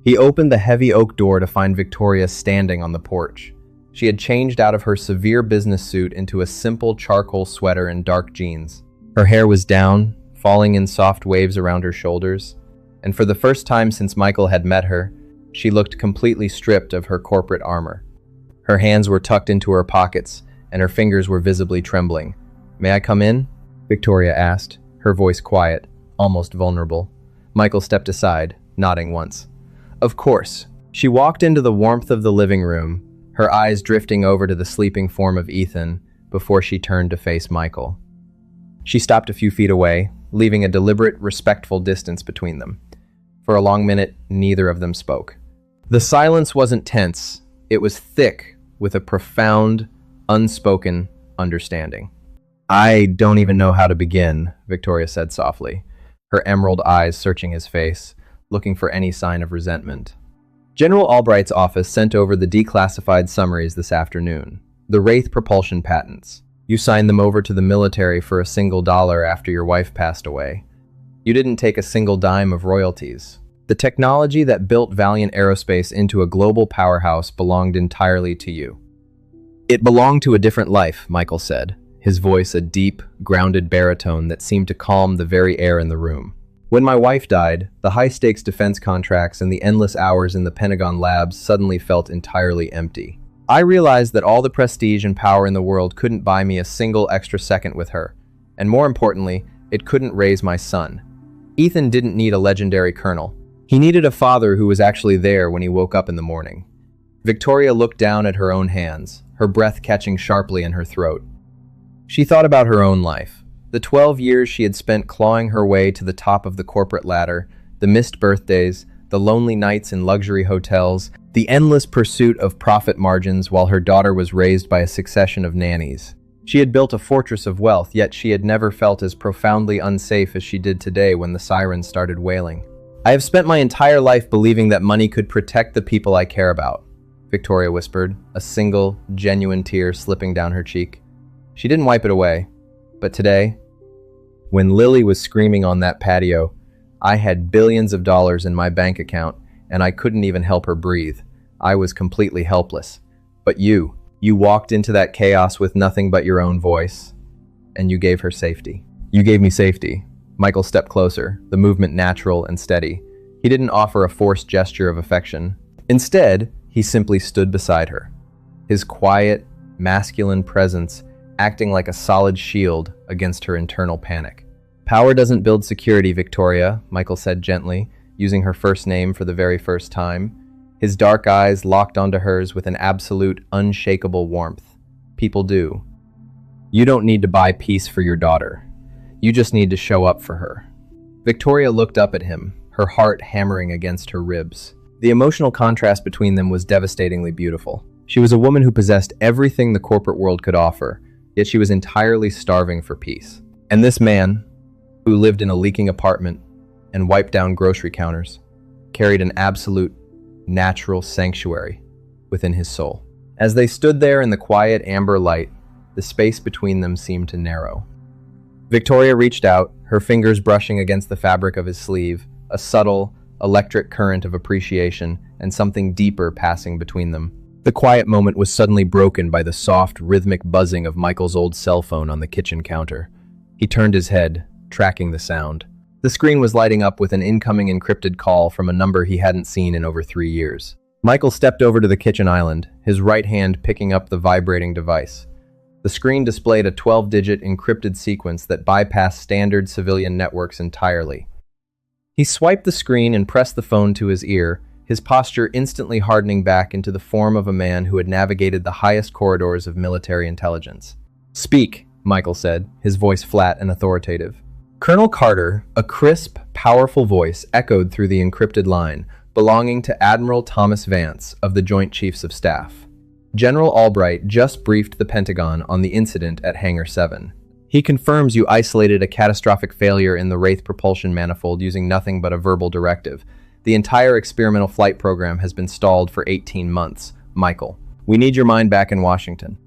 He opened the heavy oak door to find Victoria standing on the porch. She had changed out of her severe business suit into a simple charcoal sweater and dark jeans. Her hair was down, falling in soft waves around her shoulders, and for the first time since Michael had met her, she looked completely stripped of her corporate armor. Her hands were tucked into her pockets, and her fingers were visibly trembling. "May I come in?" Victoria asked, her voice quiet, almost vulnerable. Michael stepped aside, nodding once. "Of course." She walked into the warmth of the living room, her eyes drifting over to the sleeping form of Ethan before she turned to face Michael. She stopped a few feet away, leaving a deliberate, respectful distance between them. For a long minute, neither of them spoke. The silence wasn't tense, it was thick with a profound, unspoken understanding. "I don't even know how to begin," Victoria said softly, her emerald eyes searching his face, looking for any sign of resentment. General Albright's office sent over the declassified summaries this afternoon. The Wraith propulsion patents. You signed them over to the military for a single dollar after your wife passed away. You didn't take a single dime of royalties. The technology that built Valiant Aerospace into a global powerhouse belonged entirely to you. "It belonged to a different life," Michael said, his voice a deep, grounded baritone that seemed to calm the very air in the room. "When my wife died, the high-stakes defense contracts and the endless hours in the Pentagon labs suddenly felt entirely empty. I realized that all the prestige and power in the world couldn't buy me a single extra second with her, and more importantly, it couldn't raise my son. Ethan didn't need a legendary colonel. He needed a father who was actually there when he woke up in the morning." Victoria looked down at her own hands, her breath catching sharply in her throat. She thought about her own life, the 12 years she had spent clawing her way to the top of the corporate ladder, the missed birthdays, the lonely nights in luxury hotels, the endless pursuit of profit margins while her daughter was raised by a succession of nannies. She had built a fortress of wealth, yet she had never felt as profoundly unsafe as she did today when the sirens started wailing. "I have spent my entire life believing that money could protect the people I care about," Victoria whispered, a single, genuine tear slipping down her cheek. She didn't wipe it away, but today, when Lily was screaming on that patio, I had billions of dollars in my bank account, and I couldn't even help her breathe. I was completely helpless. But you walked into that chaos with nothing but your own voice, and you gave her safety. You gave me safety. Michael stepped closer, the movement natural and steady. He didn't offer a forced gesture of affection. Instead, he simply stood beside her, his quiet, masculine presence acting like a solid shield against her internal panic. "Power doesn't build security, Victoria," Michael said gently, using her first name for the very first time. His dark eyes locked onto hers with an absolute, unshakable warmth. "People do. You don't need to buy peace for your daughter. You just need to show up for her." Victoria looked up at him, her heart hammering against her ribs. The emotional contrast between them was devastatingly beautiful. She was a woman who possessed everything the corporate world could offer, yet she was entirely starving for peace. And this man, who lived in a leaking apartment and wiped down grocery counters, carried an absolute, natural sanctuary within his soul. As they stood there in the quiet amber light, the space between them seemed to narrow. Victoria reached out, her fingers brushing against the fabric of his sleeve, a subtle, electric current of appreciation and something deeper passing between them. The quiet moment was suddenly broken by the soft, rhythmic buzzing of Michael's old cell phone on the kitchen counter. He turned his head, tracking the sound. The screen was lighting up with an incoming encrypted call from a number he hadn't seen in over 3 years. Michael stepped over to the kitchen island, his right hand picking up the vibrating device. The screen displayed a 12-digit encrypted sequence that bypassed standard civilian networks entirely. He swiped the screen and pressed the phone to his ear, his posture instantly hardening back into the form of a man who had navigated the highest corridors of military intelligence. "Speak," Michael said, his voice flat and authoritative. Colonel Carter, a crisp, powerful voice echoed through the encrypted line, belonging to Admiral Thomas Vance of the Joint Chiefs of Staff. "General Albright just briefed the Pentagon on the incident at Hangar 7. He confirms you isolated a catastrophic failure in the Wraith propulsion manifold using nothing but a verbal directive. The entire experimental flight program has been stalled for 18 months. Michael, we need your mind back in Washington.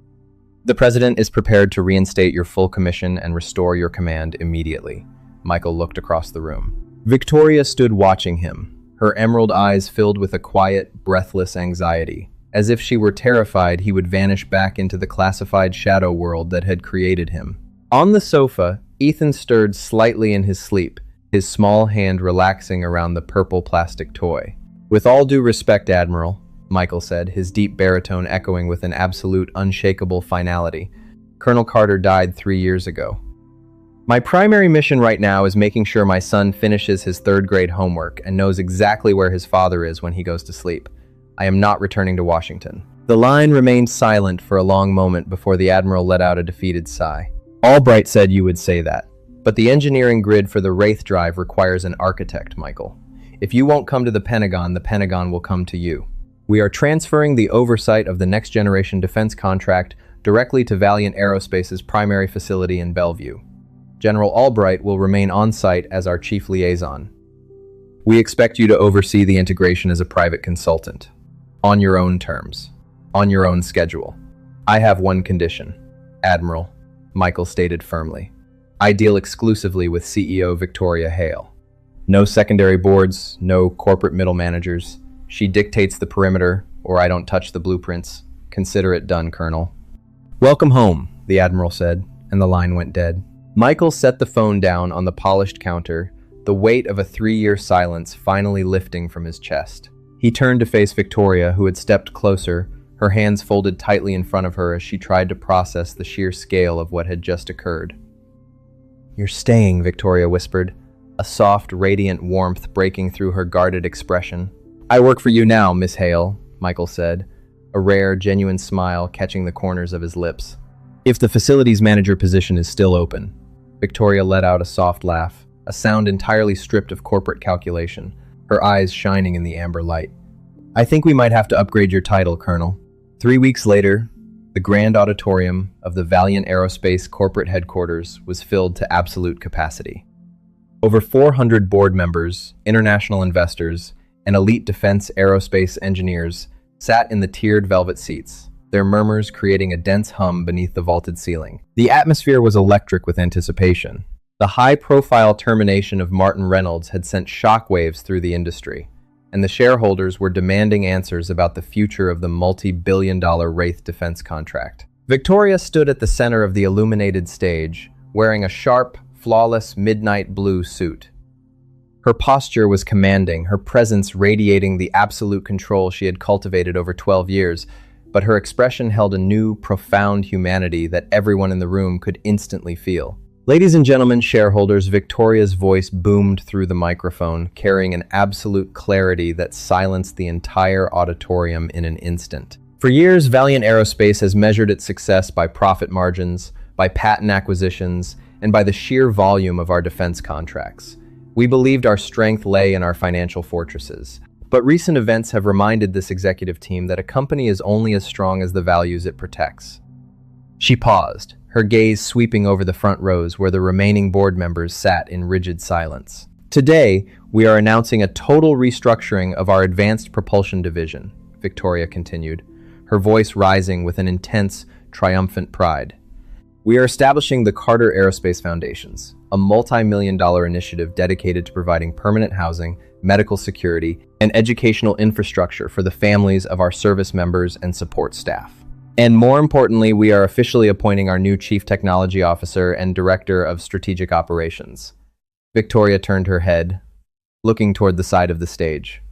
The President is prepared to reinstate your full commission and restore your command immediately." Michael looked across the room. Victoria stood watching him, her emerald eyes filled with a quiet, breathless anxiety, as if she were terrified he would vanish back into the classified shadow world that had created him. On the sofa, Ethan stirred slightly in his sleep, his small hand relaxing around the purple plastic toy. "With all due respect, Admiral," Michael said, his deep baritone echoing with an absolute, unshakable finality, "Colonel Carter died 3 years ago. My primary mission right now is making sure my son finishes his 3rd grade homework and knows exactly where his father is when he goes to sleep. I am not returning to Washington." The line remained silent for a long moment before the Admiral let out a defeated sigh. "Albright said you would say that. But the engineering grid for the Wraith drive requires an architect, Michael. If you won't come to the Pentagon will come to you. We are transferring the oversight of the Next Generation Defense contract directly to Valiant Aerospace's primary facility in Bellevue. General Albright will remain on site as our chief liaison. We expect you to oversee the integration as a private consultant, on your own terms, on your own schedule. I have one condition, Admiral," Michael stated firmly. "I deal exclusively with CEO Victoria Hale. No secondary boards, no corporate middle managers. She dictates the perimeter, or I don't touch the blueprints. Consider it done, Colonel." "Welcome home," the Admiral said, and the line went dead. Michael set the phone down on the polished counter, the weight of a 3-year silence finally lifting from his chest. He turned to face Victoria, who had stepped closer, her hands folded tightly in front of her as she tried to process the sheer scale of what had just occurred. "You're staying," Victoria whispered, a soft, radiant warmth breaking through her guarded expression. "I work for you now, Miss Hale," Michael said, a rare, genuine smile catching the corners of his lips. "If the facilities manager position is still open." Victoria let out a soft laugh, a sound entirely stripped of corporate calculation, her eyes shining in the amber light. "I think we might have to upgrade your title, Colonel." 3 weeks later, The grand auditorium of the Valiant Aerospace corporate headquarters was filled to absolute capacity. Over 400 board members, international investors, and elite defense aerospace engineers sat in the tiered velvet seats, their murmurs creating a dense hum beneath the vaulted ceiling. The atmosphere was electric with anticipation. The high-profile termination of Martin Reynolds had sent shockwaves through the industry, and the shareholders were demanding answers about the future of the multi-billion-dollar Wraith defense contract. Victoria stood at the center of the illuminated stage, wearing a sharp, flawless midnight blue suit. Her posture was commanding, her presence radiating the absolute control she had cultivated over 12 years, but her expression held a new, profound humanity that everyone in the room could instantly feel. Ladies and gentlemen, shareholders, Victoria's voice boomed through the microphone, carrying an absolute clarity that silenced the entire auditorium in an instant. For years, Valiant Aerospace has measured its success by profit margins, by patent acquisitions, and by the sheer volume of our defense contracts. We believed our strength lay in our financial fortresses. But recent events have reminded this executive team that a company is only as strong as the values it protects. She paused, her gaze sweeping over the front rows where the remaining board members sat in rigid silence. Today, we are announcing a total restructuring of our advanced propulsion division, Victoria continued, her voice rising with an intense, triumphant pride. We are establishing the Carter Aerospace Foundations, a multi-million-dollar initiative dedicated to providing permanent housing, medical security, and educational infrastructure for the families of our service members and support staff. And more importantly, we are officially appointing our new Chief Technology Officer and Director of Strategic Operations. Victoria turned her head, looking toward the side of the stage.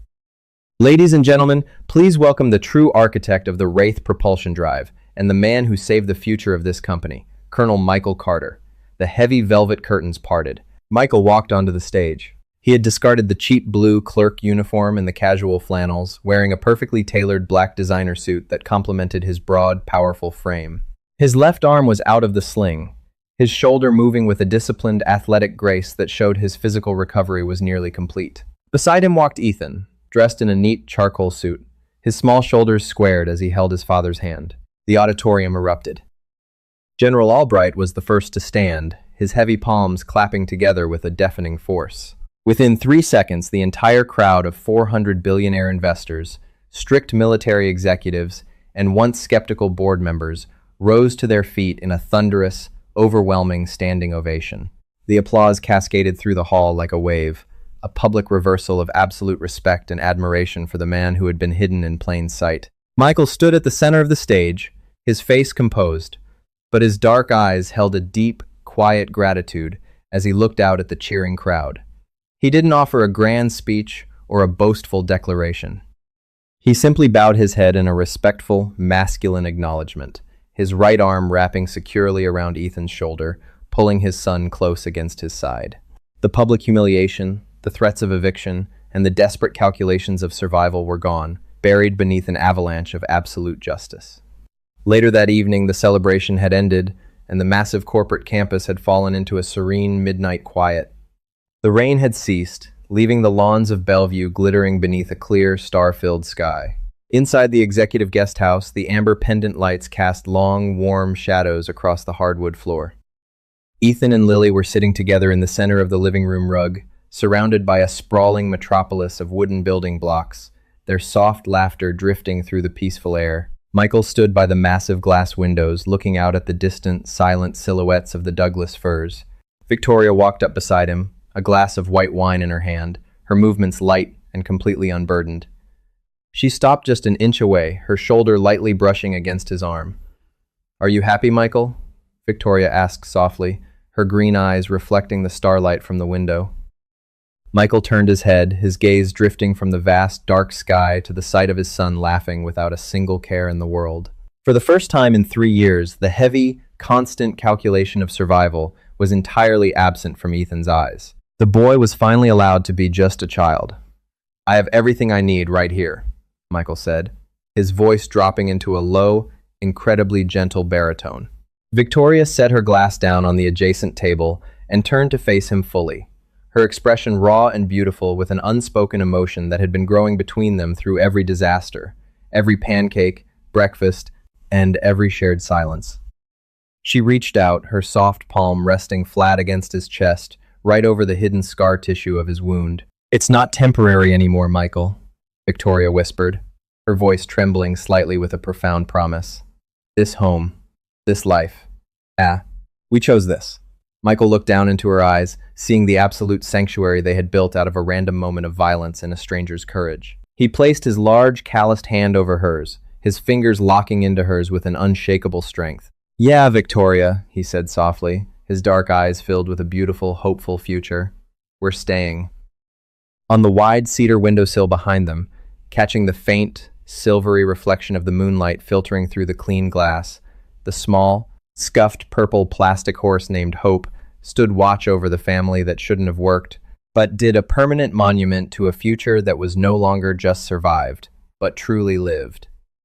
Ladies and gentlemen, please welcome the true architect of the Wraith propulsion drive and the man who saved the future of this company, Colonel Michael Carter. The heavy velvet curtains parted. Michael walked onto the stage. He had discarded the cheap blue clerk uniform and the casual flannels, wearing a perfectly tailored black designer suit that complemented his broad, powerful frame. His left arm was out of the sling, his shoulder moving with a disciplined, athletic grace that showed his physical recovery was nearly complete. Beside him walked Ethan, dressed in a neat charcoal suit, his small shoulders squared as he held his father's hand. The auditorium erupted. General Albright was the first to stand, his heavy palms clapping together with a deafening force. Within 3 seconds, the entire crowd of 400 billionaire investors, strict military executives, and once skeptical board members rose to their feet in a thunderous, overwhelming standing ovation. The applause cascaded through the hall like a wave, a public reversal of absolute respect and admiration for the man who had been hidden in plain sight. Michael stood at the center of the stage, his face composed, but his dark eyes held a deep, quiet gratitude as he looked out at the cheering crowd. He didn't offer a grand speech or a boastful declaration. He simply bowed his head in a respectful, masculine acknowledgement, his right arm wrapping securely around Ethan's shoulder, pulling his son close against his side. The public humiliation, the threats of eviction, and the desperate calculations of survival were gone, buried beneath an avalanche of absolute justice. Later that evening, the celebration had ended, and the massive corporate campus had fallen into a serene midnight quiet. The rain had ceased, leaving the lawns of Bellevue glittering beneath a clear, star-filled sky. Inside the executive guest house, the amber pendant lights cast long, warm shadows across the hardwood floor. Ethan and Lily were sitting together in the center of the living room rug, surrounded by a sprawling metropolis of wooden building blocks, their soft laughter drifting through the peaceful air. Michael stood by the massive glass windows, looking out at the distant, silent silhouettes of the Douglas firs. Victoria walked up beside him, a glass of white wine in her hand, her movements light and completely unburdened. She stopped just an inch away, her shoulder lightly brushing against his arm. "Are you happy, Michael?" Victoria asked softly, her green eyes reflecting the starlight from the window. Michael turned his head, his gaze drifting from the vast, dark sky to the sight of his son laughing without a single care in the world. For the first time in 3 years, the heavy, constant calculation of survival was entirely absent from Ethan's eyes. The boy was finally allowed to be just a child. "I have everything I need right here," Michael said, his voice dropping into a low, incredibly gentle baritone. Victoria set her glass down on the adjacent table and turned to face him fully, her expression raw and beautiful with an unspoken emotion that had been growing between them through every disaster, every pancake, breakfast, end every shared silence. She reached out, her soft palm resting flat against his chest, right over the hidden scar tissue of his wound. "It's not temporary anymore, Michael," Victoria whispered, her voice trembling slightly with a profound promise. "This home, this life, we chose this." Michael looked down into her eyes, seeing the absolute sanctuary they had built out of a random moment of violence and a stranger's courage. He placed his large, calloused hand over hers, his fingers locking into hers with an unshakable strength. "Yeah, Victoria," he said softly, his dark eyes filled with a beautiful, hopeful future. "We're staying." On the wide cedar windowsill behind them, catching the faint, silvery reflection of the moonlight filtering through the clean glass, the small, scuffed purple plastic horse named Hope stood watch over the family that shouldn't have worked, but did a permanent monument to a future that was no longer just survived, but truly lived.